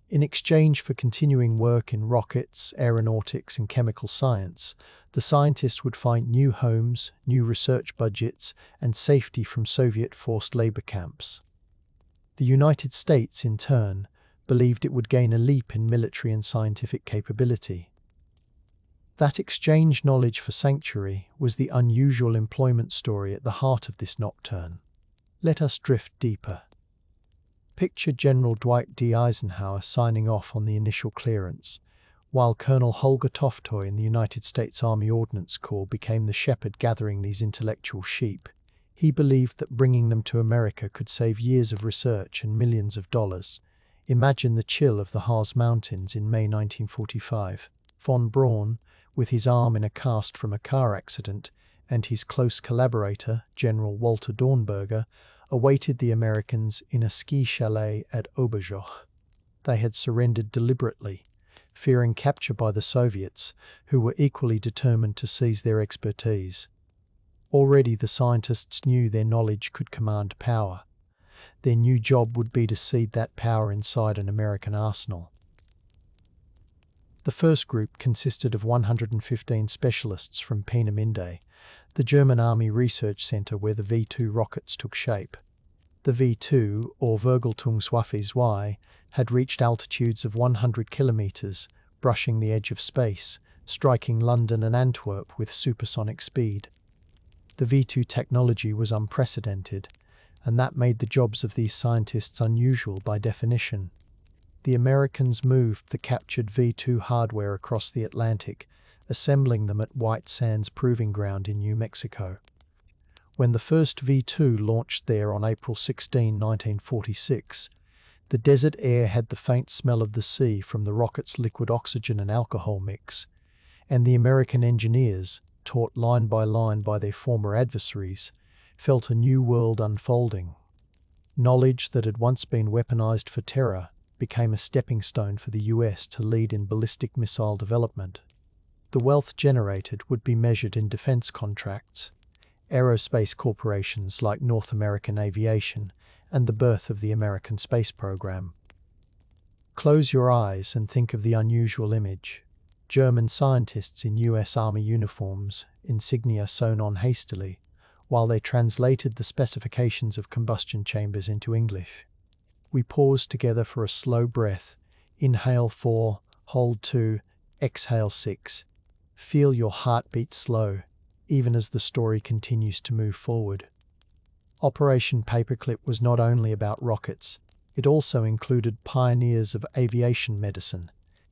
In exchange for continuing work in rockets, aeronautics and chemical science, the scientists would find new homes, new research budgets, and safety from Soviet forced labor camps. The United States, in turn, believed it would gain a leap in military and scientific capability. That exchange knowledge for sanctuary was the unusual employment story at the heart of this nocturne. Let us drift deeper. Picture General Dwight D. Eisenhower signing off on the initial clearance, while Colonel Holger Toftoy in the United States Army Ordnance Corps became the shepherd gathering these intellectual sheep. He believed that bringing them to America could save years of research and millions of dollars. Imagine the chill of the Harz Mountains in May 1945. Von Braun, with his arm in a cast from a car accident, and his close collaborator, General Walter Dornberger, awaited the Americans in a ski chalet at Oberjoch. They had surrendered deliberately, fearing capture by the Soviets, who were equally determined to seize their expertise. Already the scientists knew their knowledge could command power. Their new job would be to seed that power inside an American arsenal. The first group consisted of 115 specialists from Peenemünde, the German Army Research Center where the V-2 rockets took shape. The V-2, or Vergeltungswaffe Y, had reached altitudes of 100 kilometers, brushing the edge of space, striking London and Antwerp with supersonic speed. The V-2 technology was unprecedented, and that made the jobs of these scientists unusual by definition. The Americans moved the captured V-2 hardware across the Atlantic, assembling them at White Sands Proving Ground in New Mexico. When the first V-2 launched there on April 16, 1946, the desert air had the faint smell of the sea from the rocket's liquid oxygen and alcohol mix, and the American engineers, taught line by line by their former adversaries, felt a new world unfolding. Knowledge that had once been weaponized for terror became a stepping stone for the US to lead in ballistic missile development. The wealth generated would be measured in defense contracts, aerospace corporations like North American Aviation, and the birth of the American space program. Close your eyes and think of the unusual image. German scientists in US Army uniforms, insignia sewn on hastily, while they translated the specifications of combustion chambers into English. We pause together for a slow breath. Inhale 4, hold 2, exhale 6. Feel your heartbeat slow, even as the story continues to move forward. Operation Paperclip was not only about rockets, it also included pioneers of aviation medicine,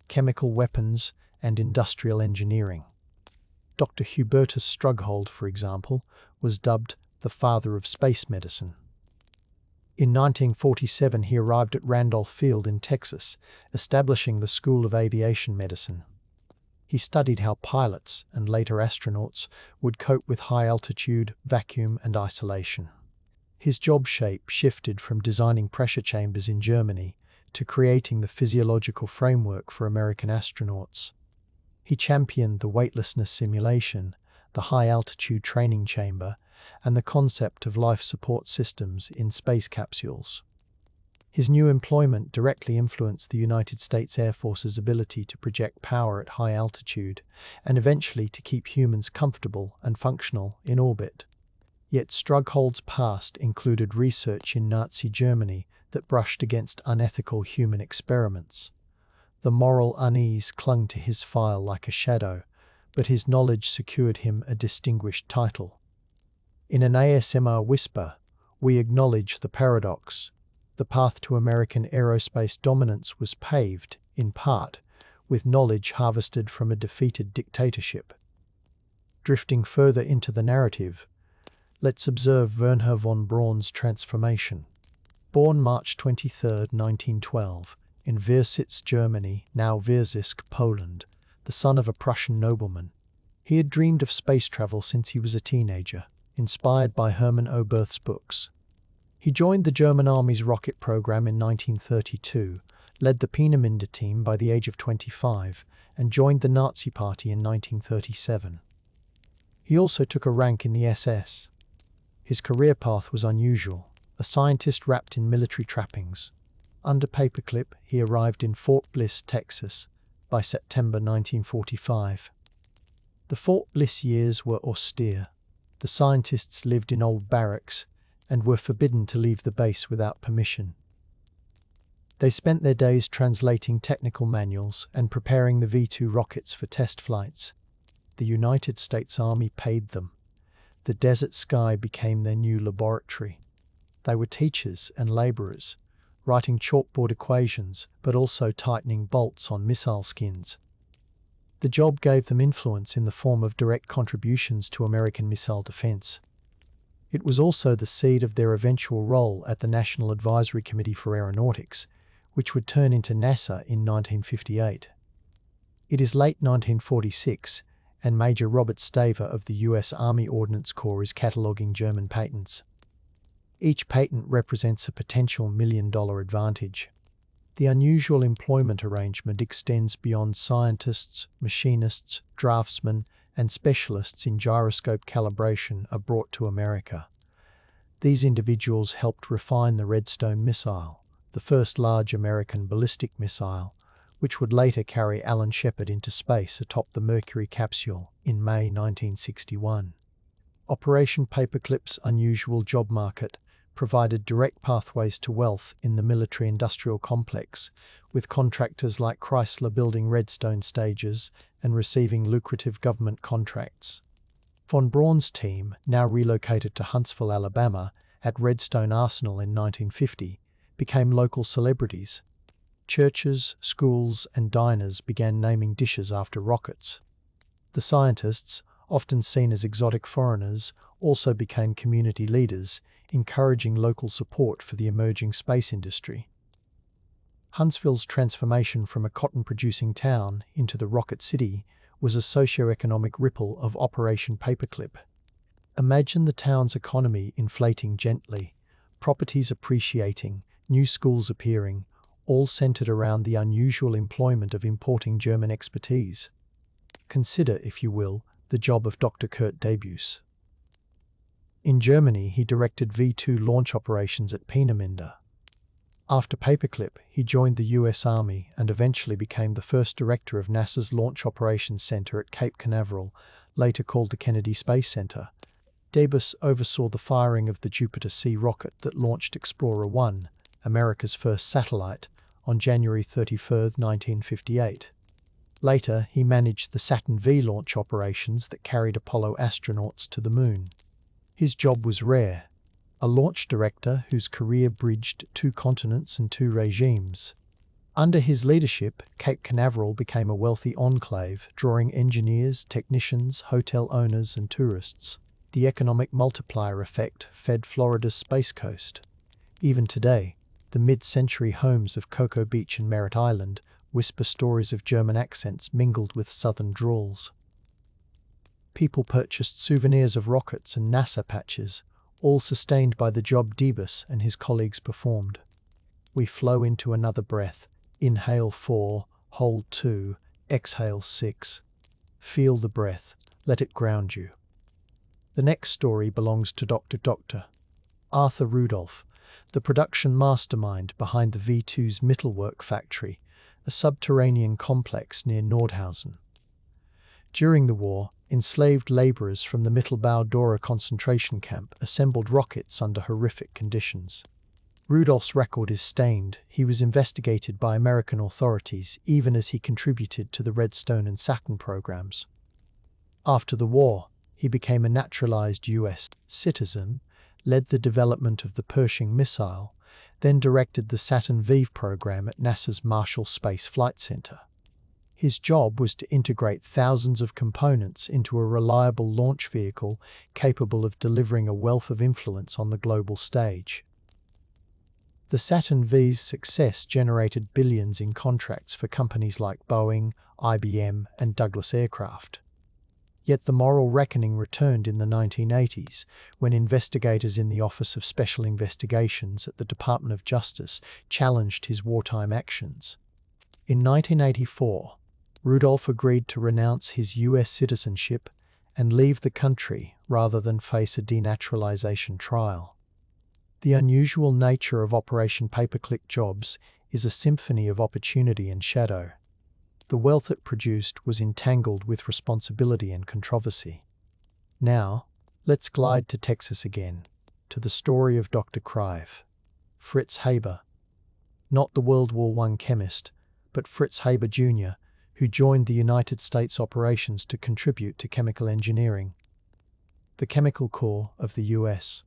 chemical weapons, and industrial engineering. Dr. Hubertus Strughold, for example, was dubbed the father of space medicine. In 1947, he arrived at Randolph Field in Texas, establishing the School of Aviation Medicine. He studied how pilots, and later astronauts, would cope with high altitude, vacuum, and isolation. His job shape shifted from designing pressure chambers in Germany to creating the physiological framework for American astronauts. He championed the weightlessness simulation, the high-altitude training chamber, and the concept of life support systems in space capsules. His new employment directly influenced the United States Air Force's ability to project power at high altitude, and eventually to keep humans comfortable and functional in orbit. Yet Strughold's past included research in Nazi Germany that brushed against unethical human experiments. The moral unease clung to his file like a shadow, but his knowledge secured him a distinguished title. In an ASMR whisper, we acknowledge the paradox. The path to American aerospace dominance was paved, in part, with knowledge harvested from a defeated dictatorship. Drifting further into the narrative, let's observe Wernher von Braun's transformation. Born March 23, 1912, in Wiersitz, Germany, now Wierzysk, Poland, the son of a Prussian nobleman, he had dreamed of space travel since he was a teenager, inspired by Hermann Oberth's books. He joined the German Army's rocket program in 1932, led the Peenemünde team by the age of 25, and joined the Nazi Party in 1937. He also took a rank in the SS. His career path was unusual, a scientist wrapped in military trappings. Under Paperclip, he arrived in Fort Bliss, Texas, by September 1945. The Fort Bliss years were austere. The scientists lived in old barracks and were forbidden to leave the base without permission. They spent their days translating technical manuals and preparing the V-2 rockets for test flights. The United States Army paid them. The desert sky became their new laboratory. They were teachers and laborers, writing chalkboard equations but also tightening bolts on missile skins. The job gave them influence in the form of direct contributions to American missile defense. It was also the seed of their eventual role at the National Advisory Committee for Aeronautics, which would turn into NASA in 1958. It is late 1946, and Major Robert Staver of the U.S. Army Ordnance Corps is cataloguing German patents. Each patent represents a potential million-dollar advantage. The unusual employment arrangement extends beyond scientists, machinists, draftsmen, and specialists in gyroscope calibration are brought to America. These individuals helped refine the Redstone missile, the first large American ballistic missile, which would later carry Alan Shepard into space atop the Mercury capsule in May 1961. Operation Paperclip's unusual job market provided direct pathways to wealth in the military-industrial complex, with contractors like Chrysler building Redstone stages and receiving lucrative government contracts. Von Braun's team, now relocated to Huntsville, Alabama, at Redstone Arsenal in 1950, became local celebrities. Churches, schools, and diners began naming dishes after rockets. The scientists, often seen as exotic foreigners, also became community leaders, encouraging local support for the emerging space industry. Huntsville's transformation from a cotton-producing town into the rocket city was a socio-economic ripple of Operation Paperclip. Imagine the town's economy inflating gently, properties appreciating, new schools appearing, all centered around the unusual employment of importing German expertise. Consider, if you will, the job of Dr. Kurt Debus. In Germany, he directed V-2 launch operations at Peenemünde. After Paperclip, he joined the US Army and eventually became the first director of NASA's Launch Operations Center at Cape Canaveral, later called the Kennedy Space Center. Debus oversaw the firing of the Jupiter C rocket that launched Explorer 1, America's first satellite, on January 31, 1958. Later, he managed the Saturn V launch operations that carried Apollo astronauts to the Moon. His job was rare. A launch director whose career bridged 2 continents and 2 regimes. Under his leadership, Cape Canaveral became a wealthy enclave, drawing engineers, technicians, hotel owners, and tourists. The economic multiplier effect fed Florida's Space Coast. Even today, the mid-century homes of Cocoa Beach and Merritt Island whisper stories of German accents mingled with southern drawls. People purchased souvenirs of rockets and NASA patches, all sustained by the job Debus and his colleagues performed. We flow into another breath. Inhale 4, hold 2, exhale 6. Feel the breath, let it ground you. The next story belongs to Dr. Arthur Rudolph, the production mastermind behind the V-2's Mittelwerk factory, a subterranean complex near Nordhausen. During the war, enslaved laborers from the Mittelbau-Dora concentration camp assembled rockets under horrific conditions. Rudolph's record is stained. He was investigated by American authorities even as he contributed to the Redstone and Saturn programs. After the war, he became a naturalized U.S. citizen, led the development of the Pershing missile, then directed the Saturn V program at NASA's Marshall Space Flight Center. His job was to integrate thousands of components into a reliable launch vehicle capable of delivering a wealth of influence on the global stage. The Saturn V's success generated billions in contracts for companies like Boeing, IBM, and Douglas Aircraft. Yet the moral reckoning returned in the 1980s, when investigators in the Office of Special Investigations at the Department of Justice challenged his wartime actions. In 1984, Rudolph agreed to renounce his U.S. citizenship and leave the country rather than face a denaturalization trial. The unusual nature of Operation Paperclip jobs is a symphony of opportunity and shadow. The wealth it produced was entangled with responsibility and controversy. Now, let's glide to Texas again, to the story of Dr. Krive. Fritz Haber. Not the World War I chemist, but Fritz Haber Jr., who joined the United States operations to contribute to chemical engineering. The Chemical Corps of the U.S.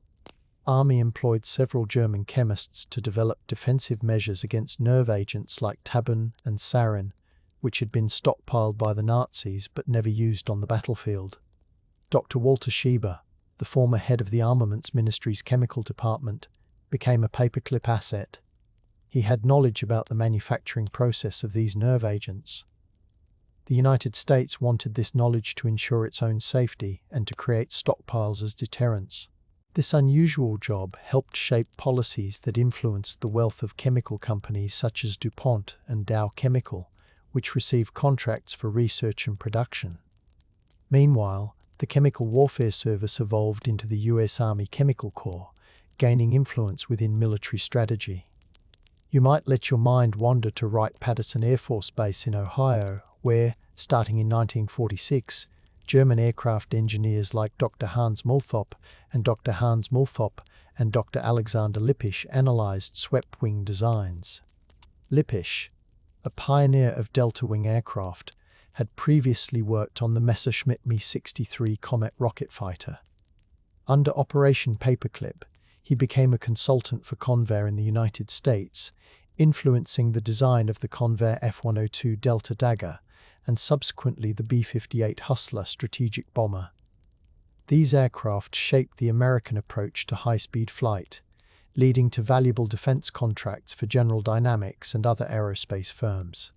Army employed several German chemists to develop defensive measures against nerve agents like tabun and sarin, which had been stockpiled by the Nazis but never used on the battlefield. Dr. Walter Schieber, the former head of the Armaments Ministry's chemical department, became a paperclip asset. He had knowledge about the manufacturing process of these nerve agents. The United States wanted this knowledge to ensure its own safety and to create stockpiles as deterrents. This unusual job helped shape policies that influenced the wealth of chemical companies such as DuPont and Dow Chemical, which received contracts for research and production. Meanwhile, the Chemical Warfare Service evolved into the U.S. Army Chemical Corps, gaining influence within military strategy. You might let your mind wander to Wright-Patterson Air Force Base in Ohio, where, starting in 1946, German aircraft engineers like Dr. Hans Multhop and Dr. Hans Multhop and Dr. Alexander Lippisch analyzed swept-wing designs. Lippisch, a pioneer of delta-wing aircraft, had previously worked on the Messerschmitt Me-63 Comet rocket fighter. Under Operation Paperclip, he became a consultant for Convair in the United States, influencing the design of the Convair F-102 Delta Dagger and subsequently the B-58 Hustler strategic bomber. These aircraft shaped the American approach to high-speed flight, leading to valuable defense contracts for General Dynamics and other aerospace firms.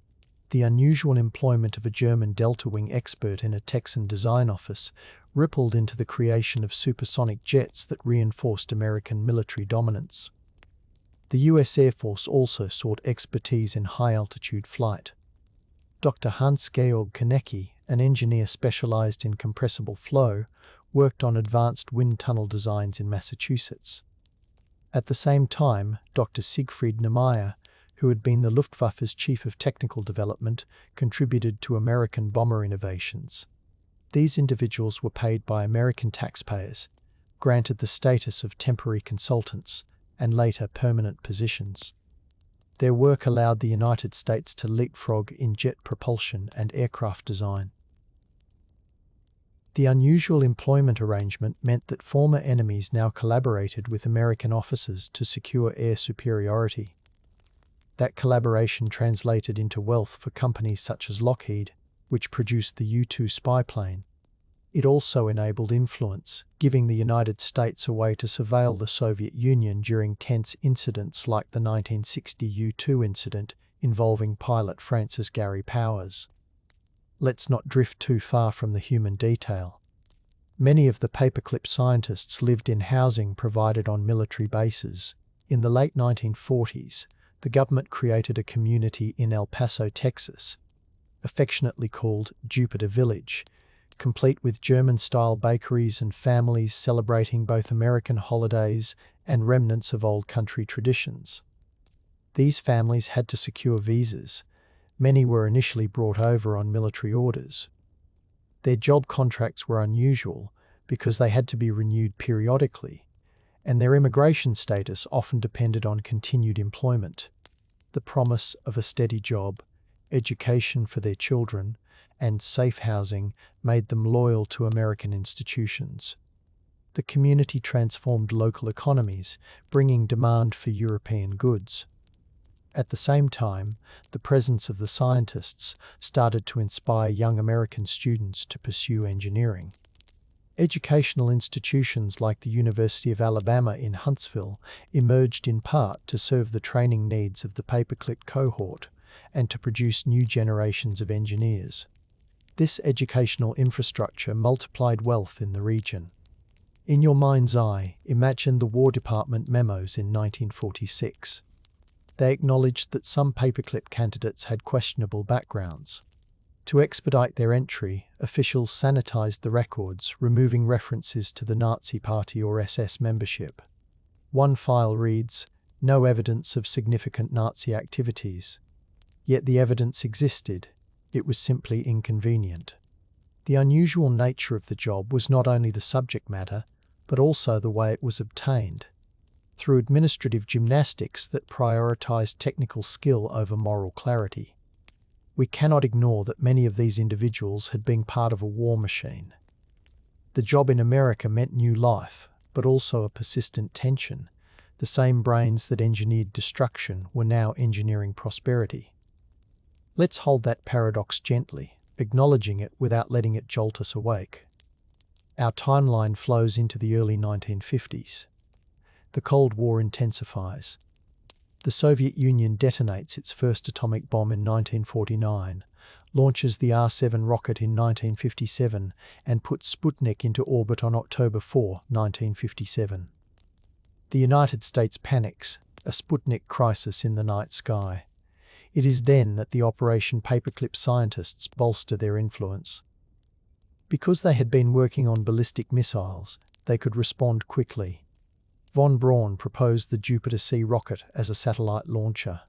The unusual employment of a German delta-wing expert in a Texan design office rippled into the creation of supersonic jets that reinforced American military dominance. The U.S. Air Force also sought expertise in high-altitude flight. Dr. Hans-Georg Konecki, an engineer specialized in compressible flow, worked on advanced wind tunnel designs in Massachusetts. At the same time, Dr. Siegfried Niemeyer, who had been the Luftwaffe's chief of technical development, contributed to American bomber innovations. These individuals were paid by American taxpayers, granted the status of temporary consultants, and later permanent positions. Their work allowed the United States to leapfrog in jet propulsion and aircraft design. The unusual employment arrangement meant that former enemies now collaborated with American officers to secure air superiority. That collaboration translated into wealth for companies such as Lockheed, which produced the U-2 spy plane. It also enabled influence, giving the United States a way to surveil the Soviet Union during tense incidents like the 1960 U-2 incident involving pilot Francis Gary Powers. Let's not drift too far from the human detail. Many of the paperclip scientists lived in housing provided on military bases. In the late 1940s, the government created a community in El Paso, Texas, affectionately called Jupiter Village, complete with German-style bakeries and families celebrating both American holidays and remnants of old country traditions. These families had to secure visas. Many were initially brought over on military orders. Their job contracts were unusual because they had to be renewed periodically, and their immigration status often depended on continued employment. The promise of a steady job, education for their children, and safe housing made them loyal to American institutions. The community transformed local economies, bringing demand for European goods. At the same time, the presence of the scientists started to inspire young American students to pursue engineering. Educational institutions like the University of Alabama in Huntsville emerged in part to serve the training needs of the paperclip cohort and to produce new generations of engineers. This educational infrastructure multiplied wealth in the region. In your mind's eye, imagine the War Department memos in 1946. They acknowledged that some paperclip candidates had questionable backgrounds. To expedite their entry, officials sanitized the records, removing references to the Nazi Party or SS membership. One file reads, "No evidence of significant Nazi activities." Yet the evidence existed. It was simply inconvenient. The unusual nature of the job was not only the subject matter, but also the way it was obtained, through administrative gymnastics that prioritized technical skill over moral clarity. We cannot ignore that many of these individuals had been part of a war machine. The job in America meant new life, but also a persistent tension. The same brains that engineered destruction were now engineering prosperity. Let's hold that paradox gently, acknowledging it without letting it jolt us awake. Our timeline flows into the early 1950s. The Cold War intensifies. The Soviet Union detonates its first atomic bomb in 1949, launches the R-7 rocket in 1957, and puts Sputnik into orbit on October 4, 1957. The United States panics, a Sputnik crisis in the night sky. It is then that the Operation Paperclip scientists bolster their influence. Because they had been working on ballistic missiles, they could respond quickly. Von Braun proposed the Jupiter C rocket as a satellite launcher.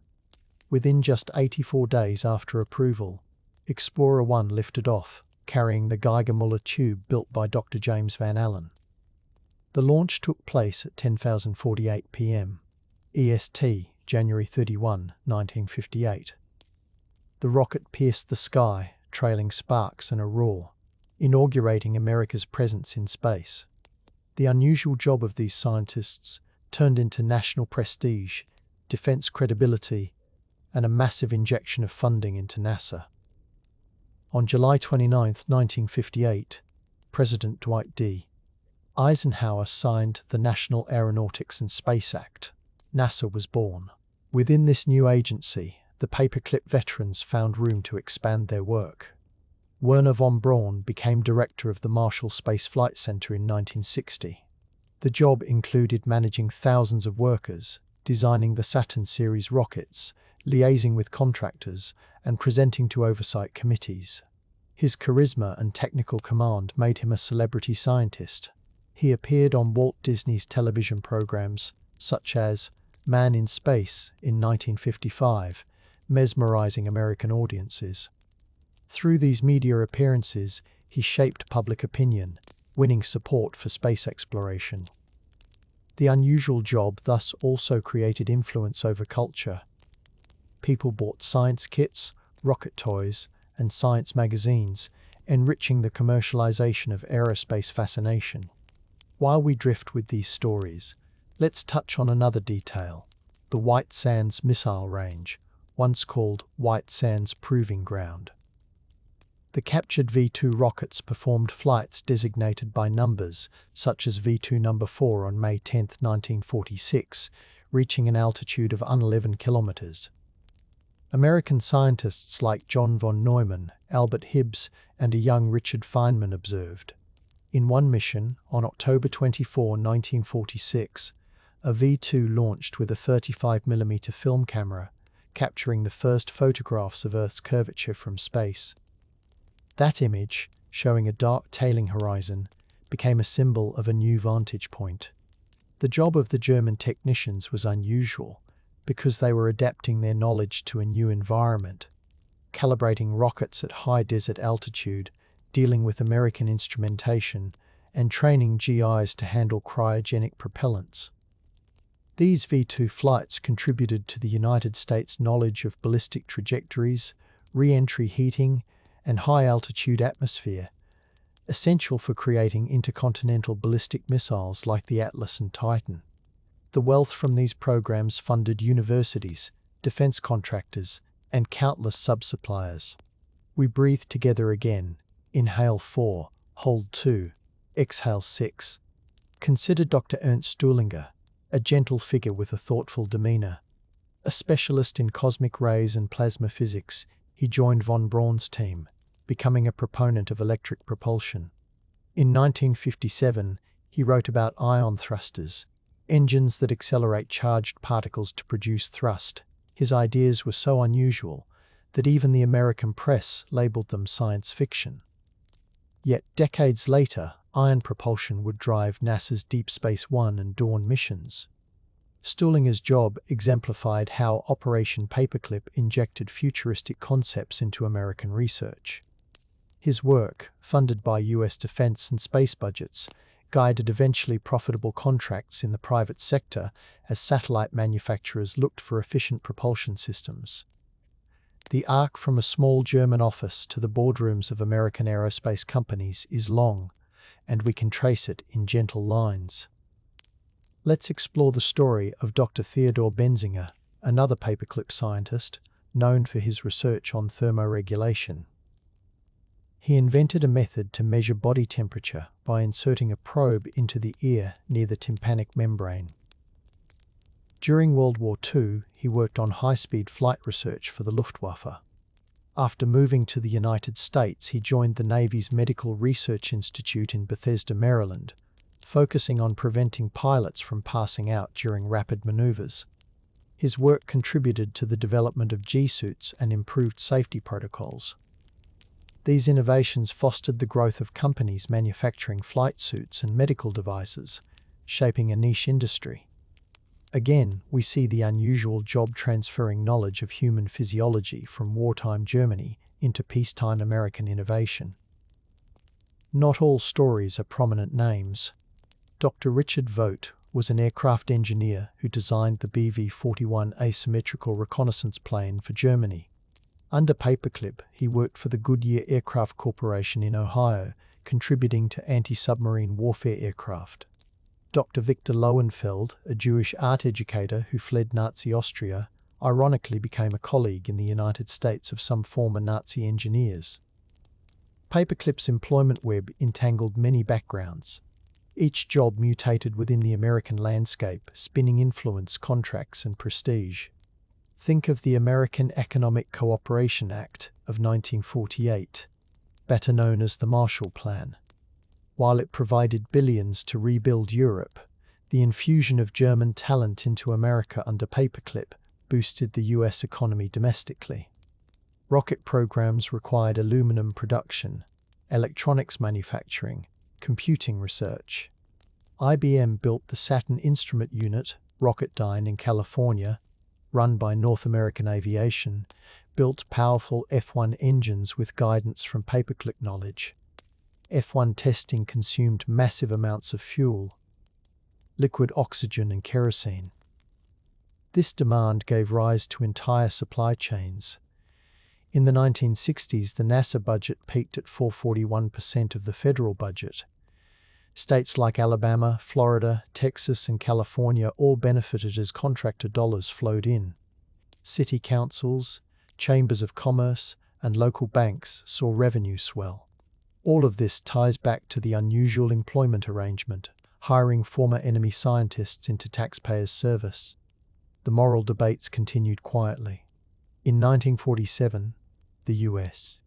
Within just 84 days after approval, Explorer 1 lifted off, carrying the Geiger-Müller tube built by Dr. James Van Allen. The launch took place at 10:48 p.m. EST, January 31, 1958. The rocket pierced the sky, trailing sparks and a roar, inaugurating America's presence in space. The unusual job of these scientists turned into national prestige, defense credibility, and a massive injection of funding into NASA. On July 29, 1958, President Dwight D. Eisenhower signed the National Aeronautics and Space Act. NASA was born. Within this new agency, the paperclip veterans found room to expand their work. Wernher von Braun became director of the Marshall Space Flight Center in 1960. The job included managing thousands of workers, designing the Saturn series rockets, liaising with contractors, and presenting to oversight committees. His charisma and technical command made him a celebrity scientist. He appeared on Walt Disney's television programs, such as Man in Space in 1955, mesmerizing American audiences. Through these media appearances, he shaped public opinion, winning support for space exploration. The unusual job thus also created influence over culture. People bought science kits, rocket toys, and science magazines, enriching the commercialization of aerospace fascination. While we drift with these stories, let's touch on another detail: the White Sands Missile Range, once called White Sands Proving Ground. The captured V-2 rockets performed flights designated by numbers, such as V-2 number 4 on May 10, 1946, reaching an altitude of 11 kilometers. American scientists like John von Neumann, Albert Hibbs, and a young Richard Feynman observed. In one mission, on October 24, 1946, a V-2 launched with a 35mm film camera, capturing the first photographs of Earth's curvature from space. That image, showing a dark tailing horizon, became a symbol of a new vantage point. The job of the German technicians was unusual because they were adapting their knowledge to a new environment, calibrating rockets at high desert altitude, dealing with American instrumentation and training GIs to handle cryogenic propellants. These V-2 flights contributed to the United States' knowledge of ballistic trajectories, re-entry heating, and high-altitude atmosphere, essential for creating intercontinental ballistic missiles like the Atlas and Titan. The wealth from these programs funded universities, defense contractors, and countless sub-suppliers. We breathe together again. Inhale 4, hold 2, exhale 6. Consider Dr. Ernst Stuhlinger, a gentle figure with a thoughtful demeanor. A specialist in cosmic rays and plasma physics, he joined von Braun's team, becoming a proponent of electric propulsion. In 1957, he wrote about ion thrusters, engines that accelerate charged particles to produce thrust. His ideas were so unusual that even the American press labeled them science fiction. Yet decades later, ion propulsion would drive NASA's Deep Space One and Dawn missions. Stuhlinger's job exemplified how Operation Paperclip injected futuristic concepts into American research. His work, funded by US defense and space budgets, guided eventually profitable contracts in the private sector as satellite manufacturers looked for efficient propulsion systems. The arc from a small German office to the boardrooms of American aerospace companies is long, and we can trace it in gentle lines. Let's explore the story of Dr. Theodor Benzinger, another paperclip scientist, known for his research on thermoregulation. He invented a method to measure body temperature by inserting a probe into the ear near the tympanic membrane. During World War II, he worked on high-speed flight research for the Luftwaffe. After moving to the United States, he joined the Navy's Medical Research Institute in Bethesda, Maryland, focusing on preventing pilots from passing out during rapid maneuvers. His work contributed to the development of G-suits and improved safety protocols. These innovations fostered the growth of companies manufacturing flight suits and medical devices, shaping a niche industry. Again, we see the unusual job transferring knowledge of human physiology from wartime Germany into peacetime American innovation. Not all stories are prominent names. Dr. Richard Vogt was an aircraft engineer who designed the BV-41 asymmetrical reconnaissance plane for Germany. Under Paperclip, he worked for the Goodyear Aircraft Corporation in Ohio, contributing to anti-submarine warfare aircraft. Dr. Victor Lowenfeld, a Jewish art educator who fled Nazi Austria, ironically became a colleague in the United States of some former Nazi engineers. Paperclip's employment web entangled many backgrounds. Each job mutated within the American landscape, spinning influence, contracts, and prestige. Think of the American Economic Cooperation Act of 1948, better known as the Marshall Plan. While it provided billions to rebuild Europe, the infusion of German talent into America under Paperclip boosted the US economy domestically. Rocket programs required aluminum production, electronics manufacturing, computing research. IBM built the Saturn Instrument Unit, Rocketdyne in California, run by North American Aviation, built powerful F-1 engines with guidance from Paperclip knowledge. F-1 testing consumed massive amounts of fuel, liquid oxygen and kerosene. This demand gave rise to entire supply chains. In the 1960s, the NASA budget peaked at 441% of the federal budget. States like Alabama, Florida, Texas, and California all benefited as contractor dollars flowed in. City councils, chambers of commerce, and local banks saw revenue swell. All of this ties back to the unusual employment arrangement, hiring former enemy scientists into taxpayers' service. The moral debates continued quietly. In 1947, the U.S.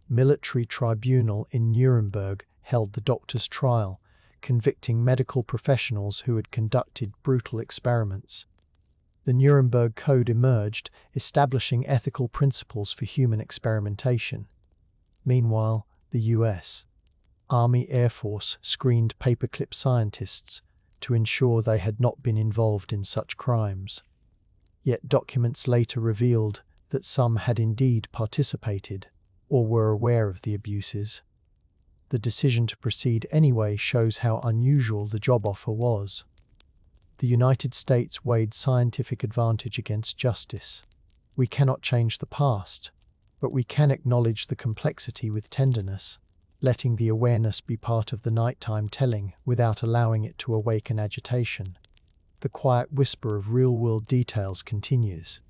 military tribunal in Nuremberg held the doctor's trial, convicting medical professionals who had conducted brutal experiments. The Nuremberg Code emerged, establishing ethical principles for human experimentation. Meanwhile, the U.S. Army Air Force screened Paperclip scientists to ensure they had not been involved in such crimes. Yet documents later revealed that some had indeed participated or were aware of the abuses. The decision to proceed anyway shows how unusual the job offer was. The United States weighed scientific advantage against justice. We cannot change the past, but we can acknowledge the complexity with tenderness, letting the awareness be part of the nighttime telling without allowing it to awaken agitation. The quiet whisper of real-world details continues.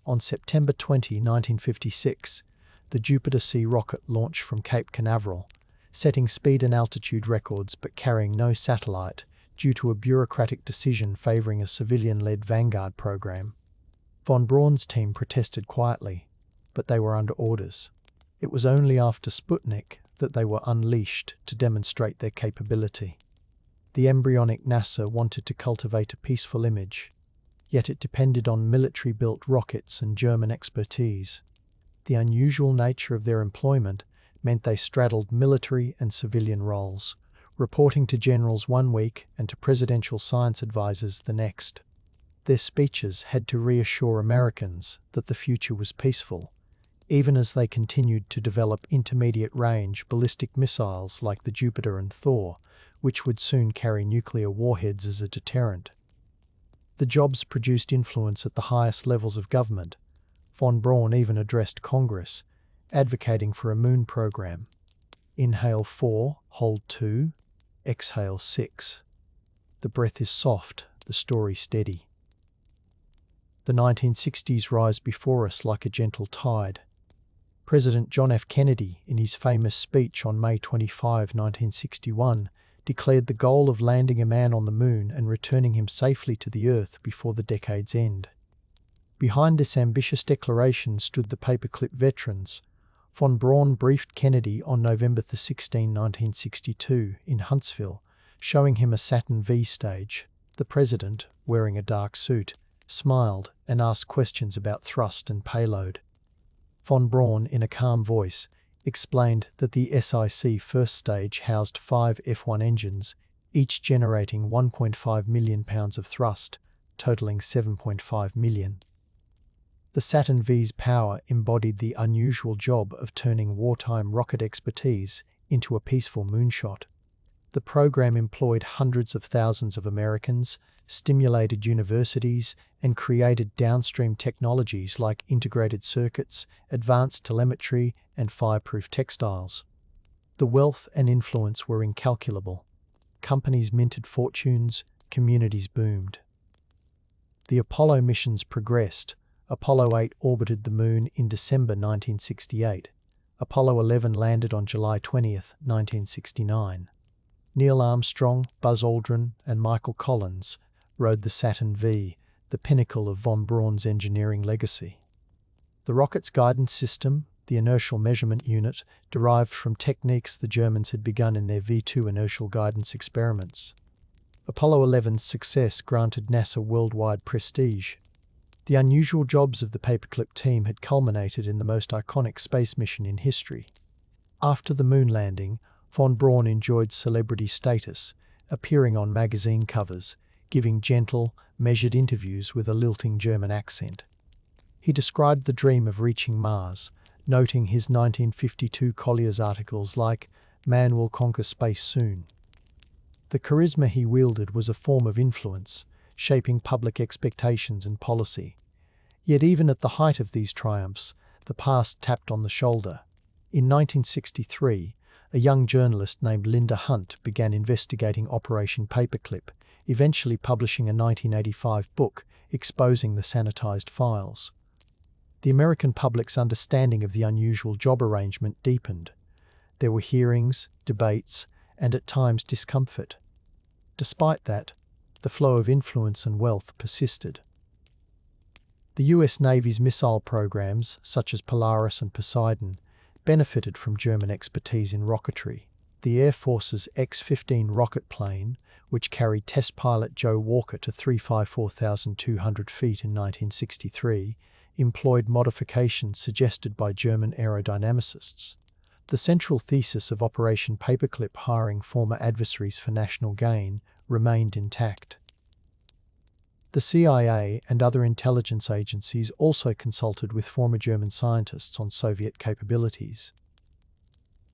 On September 20, 1956, the Jupiter C rocket launched from Cape Canaveral, setting speed and altitude records but carrying no satellite due to a bureaucratic decision favoring a civilian-led Vanguard program. Von Braun's team protested quietly, but they were under orders. It was only after Sputnik that they were unleashed to demonstrate their capability. The embryonic NASA wanted to cultivate a peaceful image, yet it depended on military-built rockets and German expertise. The unusual nature of their employment meant they straddled military and civilian roles, reporting to generals one week and to presidential science advisors the next. Their speeches had to reassure Americans that the future was peaceful, even as they continued to develop intermediate-range ballistic missiles like the Jupiter and Thor, which would soon carry nuclear warheads as a deterrent. The jobs produced influence at the highest levels of government. Von Braun even addressed Congress, advocating for a moon program. Inhale 4, hold 2, exhale 6. The breath is soft, the story steady. The 1960s rise before us like a gentle tide. President John F. Kennedy, in his famous speech on May 25, 1961, declared the goal of landing a man on the moon and returning him safely to the Earth before the decade's end. Behind this ambitious declaration stood the Paperclip veterans. Von Braun briefed Kennedy on November 16, 1962, in Huntsville, showing him a Saturn V stage. The president, wearing a dark suit, smiled and asked questions about thrust and payload. Von Braun, in a calm voice, explained that the SIC first stage housed 5 F1 engines, each generating 1.5 million pounds of thrust, totaling 7.5 million. The Saturn V's power embodied the unusual job of turning wartime rocket expertise into a peaceful moonshot. The program employed hundreds of thousands of Americans, stimulated universities, and created downstream technologies like integrated circuits, advanced telemetry, and fireproof textiles. The wealth and influence were incalculable. Companies minted fortunes, communities boomed. The Apollo missions progressed. Apollo 8 orbited the Moon in December 1968. Apollo 11 landed on July 20, 1969. Neil Armstrong, Buzz Aldrin, and Michael Collins rode the Saturn V, the pinnacle of von Braun's engineering legacy. The rocket's guidance system, the inertial measurement unit, derived from techniques the Germans had begun in their V2 inertial guidance experiments. Apollo 11's success granted NASA worldwide prestige. The unusual jobs of the Paperclip team had culminated in the most iconic space mission in history. After the moon landing, von Braun enjoyed celebrity status, appearing on magazine covers, giving gentle, measured interviews with a lilting German accent. He described the dream of reaching Mars, noting his 1952 Collier's articles like, "Man will conquer space soon." The charisma he wielded was a form of influence, shaping public expectations and policy. Yet even at the height of these triumphs, the past tapped on the shoulder. In 1963, a young journalist named Linda Hunt began investigating Operation Paperclip, eventually publishing a 1985 book exposing the sanitized files. The American public's understanding of the unusual job arrangement deepened. There were hearings, debates, and at times discomfort. Despite that, the flow of influence and wealth persisted. The US Navy's missile programs, such as Polaris and Poseidon, benefited from German expertise in rocketry. The Air Force's X-15 rocket plane, which carried test pilot Joe Walker to 354,200 feet in 1963, employed modifications suggested by German aerodynamicists. The central thesis of Operation Paperclip, hiring former adversaries for national gain, remained intact. The CIA and other intelligence agencies also consulted with former German scientists on Soviet capabilities.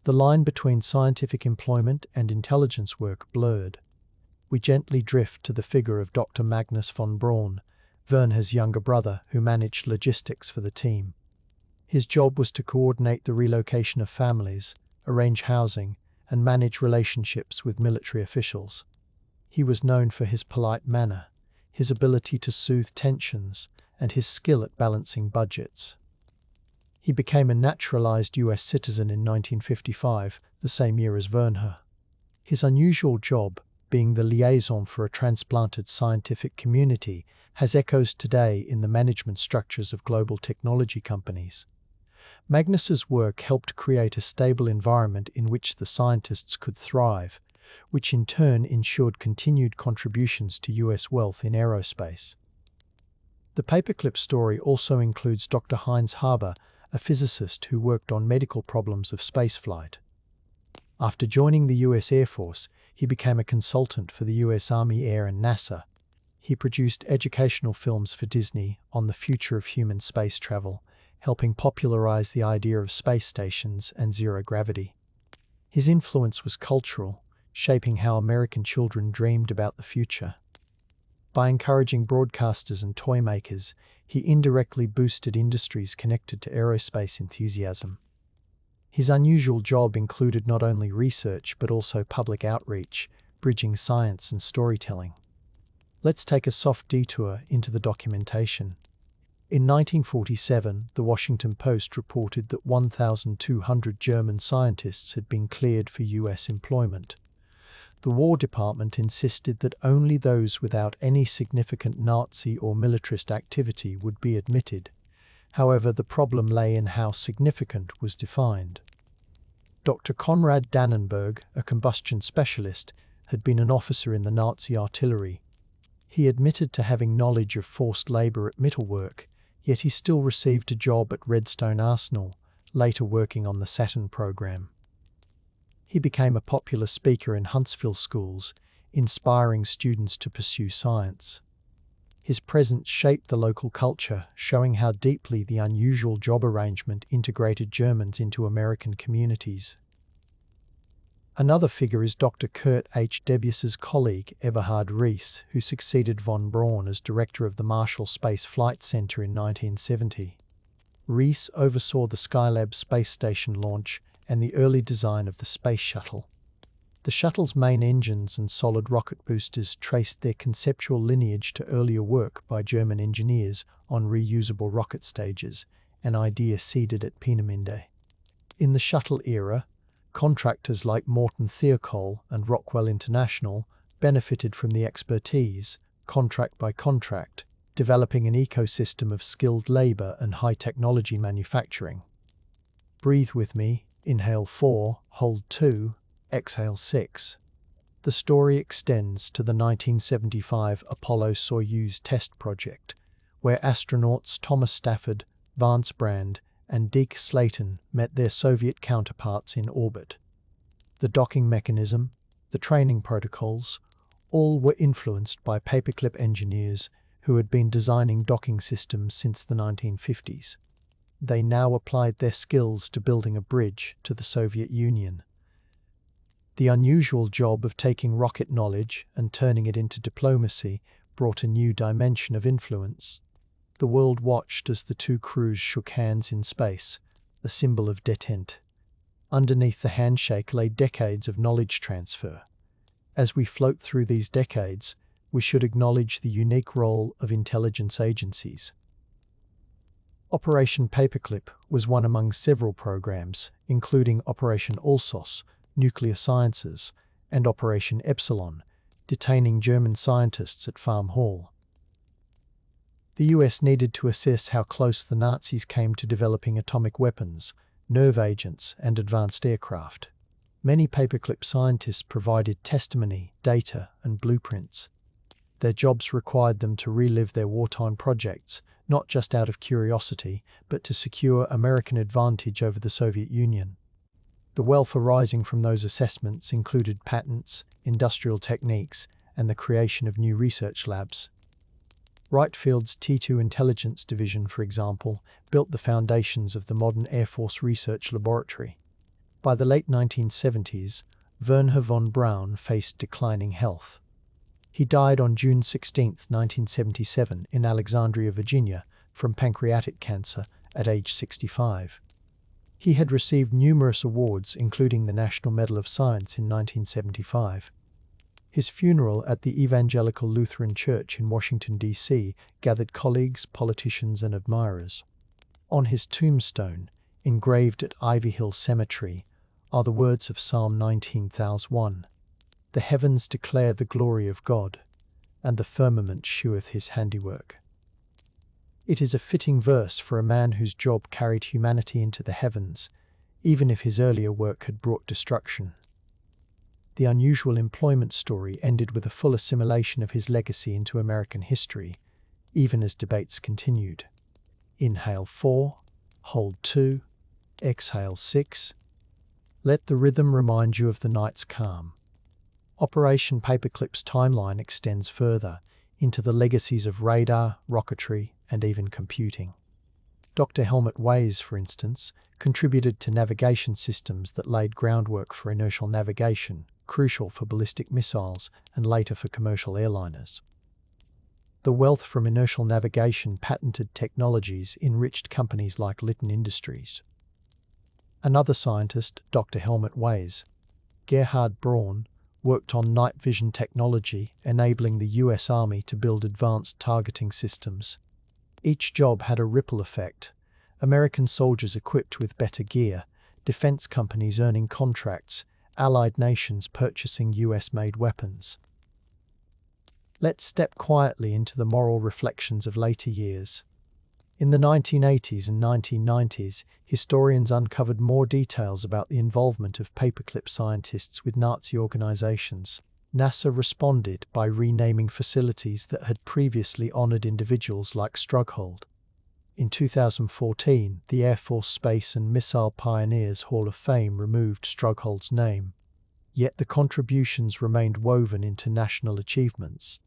The line between scientific employment and intelligence work blurred. We gently drift to the figure of Dr. Magnus von Braun, Wernher's younger brother, who managed logistics for the team. His job was to coordinate the relocation of families, arrange housing, and manage relationships with military officials. He was known for his polite manner, his ability to soothe tensions, and his skill at balancing budgets. He became a naturalized US citizen in 1955, the same year as Wernher. His unusual job, being the liaison for a transplanted scientific community, has echoes today in the management structures of global technology companies. Magnus's work helped create a stable environment in which the scientists could thrive, which in turn ensured continued contributions to US wealth in aerospace. The paperclip story also includes Dr. Heinz Haber, a physicist who worked on medical problems of spaceflight. After joining the US Air Force, he became a consultant for the US Army Air and NASA. He produced educational films for Disney on the future of human space travel, helping popularize the idea of space stations and zero gravity. His influence was cultural, shaping how American children dreamed about the future. By encouraging broadcasters and toy makers, he indirectly boosted industries connected to aerospace enthusiasm. His unusual job included not only research but also public outreach, bridging science and storytelling. Let's take a soft detour into the documentation. In 1947, the Washington Post reported that 1,200 German scientists had been cleared for US employment. The War Department insisted that only those without any significant Nazi or militarist activity would be admitted. However, the problem lay in how significant was defined. Dr. Konrad Dannenberg, a combustion specialist, had been an officer in the Nazi artillery. He admitted to having knowledge of forced labor at Mittelwerk, yet he still received a job at Redstone Arsenal, later working on the Saturn program. He became a popular speaker in Huntsville schools, inspiring students to pursue science. His presence shaped the local culture, showing how deeply the unusual job arrangement integrated Germans into American communities. Another figure is Dr. Kurt H. Debus's colleague Eberhard Rees, who succeeded von Braun as director of the Marshall Space Flight Center in 1970. Rees oversaw the Skylab space station launch and the early design of the Space Shuttle. The shuttle's main engines and solid rocket boosters traced their conceptual lineage to earlier work by German engineers on reusable rocket stages, an idea seeded at Peenemünde. In the shuttle era, contractors like Morton Thiokol and Rockwell International benefited from the expertise, contract by contract, developing an ecosystem of skilled labor and high-technology manufacturing. Breathe with me, inhale 4, hold 2, exhale 6. The story extends to the 1975 Apollo-Soyuz test project, where astronauts Thomas Stafford, Vance Brand, and Deke Slayton met their Soviet counterparts in orbit. The docking mechanism, the training protocols, all were influenced by paperclip engineers who had been designing docking systems since the 1950s. They now applied their skills to building a bridge to the Soviet Union. The unusual job of taking rocket knowledge and turning it into diplomacy brought a new dimension of influence. The world watched as the two crews shook hands in space, a symbol of detente. Underneath the handshake lay decades of knowledge transfer. As we float through these decades, we should acknowledge the unique role of intelligence agencies. Operation Paperclip was one among several programs, including Operation Alsos, Nuclear Sciences, and Operation Epsilon, detaining German scientists at Farm Hall. The US needed to assess how close the Nazis came to developing atomic weapons, nerve agents, and advanced aircraft. Many paperclip scientists provided testimony, data, and blueprints. Their jobs required them to relive their wartime projects, not just out of curiosity, but to secure American advantage over the Soviet Union. The wealth arising from those assessments included patents, industrial techniques, and the creation of new research labs. Wright Field's T2 Intelligence Division, for example, built the foundations of the modern Air Force Research Laboratory. By the late 1970s, Wernher von Braun faced declining health. He died on June 16, 1977, in Alexandria, Virginia, from pancreatic cancer at age 65. He had received numerous awards, including the National Medal of Science in 1975. His funeral at the Evangelical Lutheran Church in Washington, D.C., gathered colleagues, politicians, and admirers. On his tombstone, engraved at Ivy Hill Cemetery, are the words of Psalm 19:1. The heavens declare the glory of God, and the firmament sheweth his handiwork. It is a fitting verse for a man whose job carried humanity into the heavens, even if his earlier work had brought destruction. The unusual employment story ended with a full assimilation of his legacy into American history, even as debates continued. Inhale 4, hold 2, exhale 6. Let the rhythm remind you of the night's calm. Operation Paperclip's timeline extends further into the legacies of radar, rocketry, and even computing. Dr. Helmut Weiss, for instance, contributed to navigation systems that laid groundwork for inertial navigation, crucial for ballistic missiles and later for commercial airliners. The wealth from inertial navigation patented technologies enriched companies like Litton Industries. Another scientist, Dr. Helmut Weiss, Gerhard Braun, worked on night vision technology, enabling the US Army to build advanced targeting systems. Each job had a ripple effect. American soldiers equipped with better gear, defense companies earning contracts, allied nations purchasing US-made weapons. Let's step quietly into the moral reflections of later years. In the 1980s and 1990s, historians uncovered more details about the involvement of paperclip scientists with Nazi organizations. NASA responded by renaming facilities that had previously honored individuals like Strughold. In 2014, the Air Force Space and Missile Pioneers Hall of Fame removed Strughold's name. Yet the contributions remained woven into national achievements.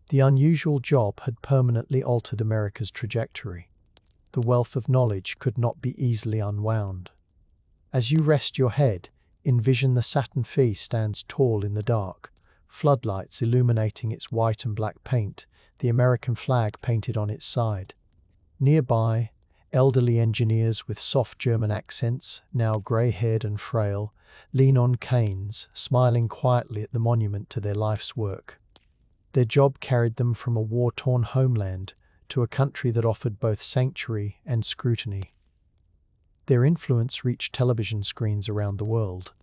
The unusual job had permanently altered America's trajectory. The wealth of knowledge could not be easily unwound. As you rest your head, envision the Saturn V stands tall in the dark, floodlights illuminating its white and black paint, the American flag painted on its side. Nearby, elderly engineers with soft German accents, now grey-haired and frail, lean on canes, smiling quietly at the monument to their life's work. Their job carried them from a war-torn homeland to a country that offered both sanctuary and scrutiny. Their influence reached television screens around the world.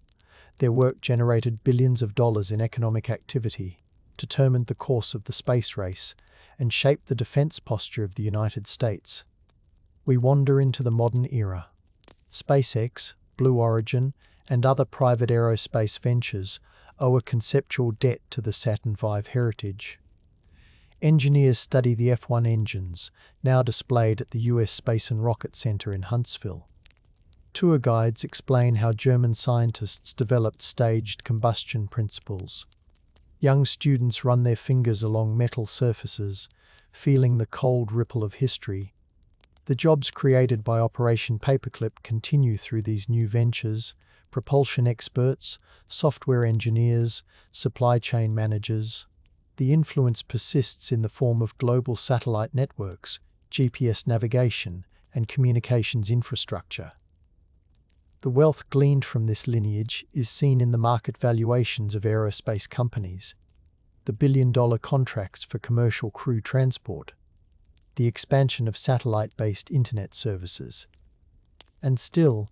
Their work generated billions of dollars in economic activity, determined the course of the space race, and shaped the defense posture of the United States. We wander into the modern era. SpaceX, Blue Origin, and other private aerospace ventures owe a conceptual debt to the Saturn V heritage. Engineers study the F-1 engines, now displayed at the US Space and Rocket Center in Huntsville. Tour guides explain how German scientists developed staged combustion principles. Young students run their fingers along metal surfaces, feeling the cold ripple of history. The jobs created by Operation Paperclip continue through these new ventures: propulsion experts, software engineers, supply chain managers. The influence persists in the form of global satellite networks, GPS navigation, and communications infrastructure. The wealth gleaned from this lineage is seen in the market valuations of aerospace companies, the billion-dollar contracts for commercial crew transport, the expansion of satellite-based internet services, and still,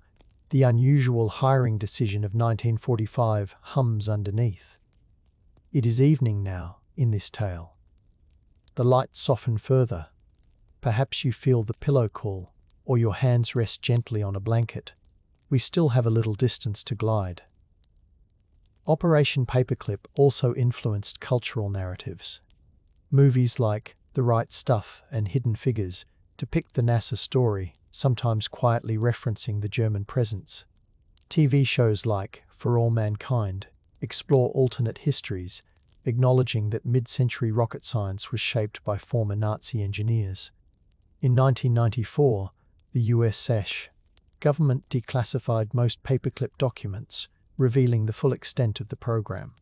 the unusual hiring decision of 1945 hums underneath. It is evening now, in this tale. The lights soften further. Perhaps you feel the pillow call, or your hands rest gently on a blanket. We still have a little distance to glide. Operation Paperclip also influenced cultural narratives. Movies like The Right Stuff and Hidden Figures depict the NASA story, sometimes quietly referencing the German presence. TV shows like For All Mankind explore alternate histories, acknowledging that mid-century rocket science was shaped by former Nazi engineers. In 1994, the US Government declassified most paperclip documents, revealing the full extent of the program.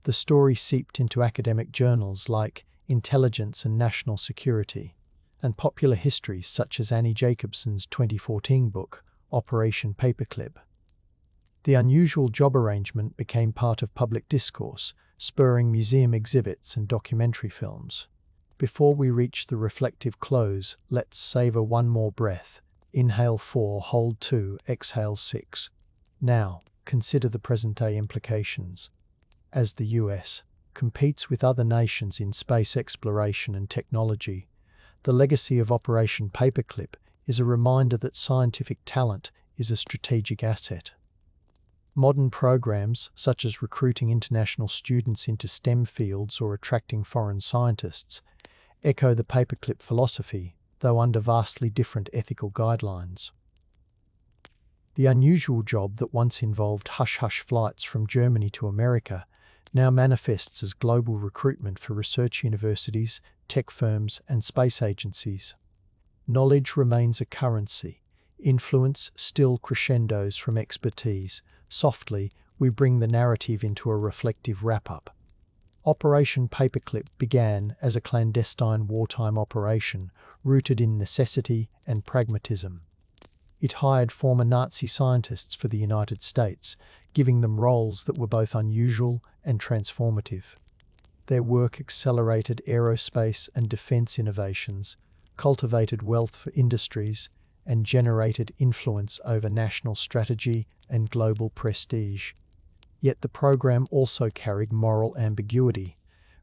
The story seeped into academic journals like Intelligence and National Security, and popular histories such as Annie Jacobsen's 2014 book, Operation Paperclip. The unusual job arrangement became part of public discourse, spurring museum exhibits and documentary films. Before we reach the reflective close, let's savor one more breath. Inhale 4, hold 2, exhale 6. Now, consider the present-day implications. As the US competes with other nations in space exploration and technology, the legacy of Operation Paperclip is a reminder that scientific talent is a strategic asset. Modern programs, such as recruiting international students into STEM fields or attracting foreign scientists, echo the paperclip philosophy, though under vastly different ethical guidelines. The unusual job that once involved hush-hush flights from Germany to America now manifests as global recruitment for research universities, tech firms, and space agencies. Knowledge remains a currency. Influence still crescendos from expertise. Softly, we bring the narrative into a reflective wrap-up. Operation Paperclip began as a clandestine wartime operation rooted in necessity and pragmatism. It hired former Nazi scientists for the United States, giving them roles that were both unusual and transformative. Their work accelerated aerospace and defense innovations, cultivated wealth for industries, and generated influence over national strategy and global prestige. Yet the program also carried moral ambiguity,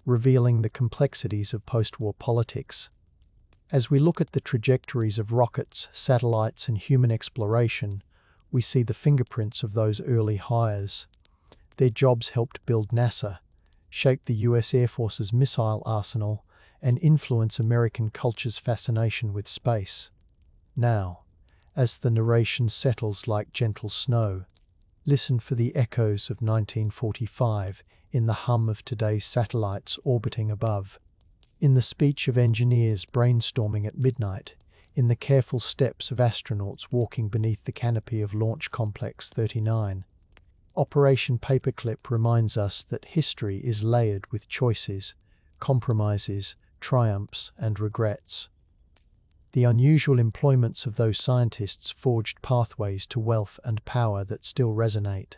revealing the complexities of post-war politics. As we look at the trajectories of rockets, satellites, and human exploration, we see the fingerprints of those early hires. Their jobs helped build NASA, shape the US Air Force's missile arsenal, and influence American culture's fascination with space. Now, as the narration settles like gentle snow, listen for the echoes of 1945 in the hum of today's satellites orbiting above, in the speech of engineers brainstorming at midnight, in the careful steps of astronauts walking beneath the canopy of Launch Complex 39. Operation Paperclip reminds us that history is layered with choices, compromises, triumphs, and regrets. The unusual employments of those scientists forged pathways to wealth and power that still resonate.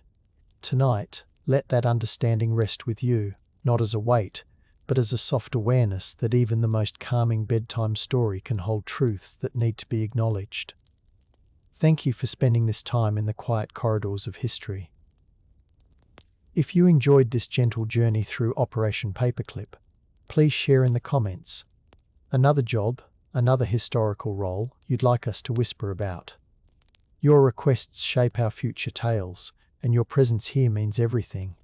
Tonight, let that understanding rest with you, not as a weight, but as a soft awareness that even the most calming bedtime story can hold truths that need to be acknowledged. Thank you for spending this time in the quiet corridors of history. If you enjoyed this gentle journey through Operation Paperclip, please share in the comments another job, another historical role you'd like us to whisper about. Your requests shape our future tales, and your presence here means everything.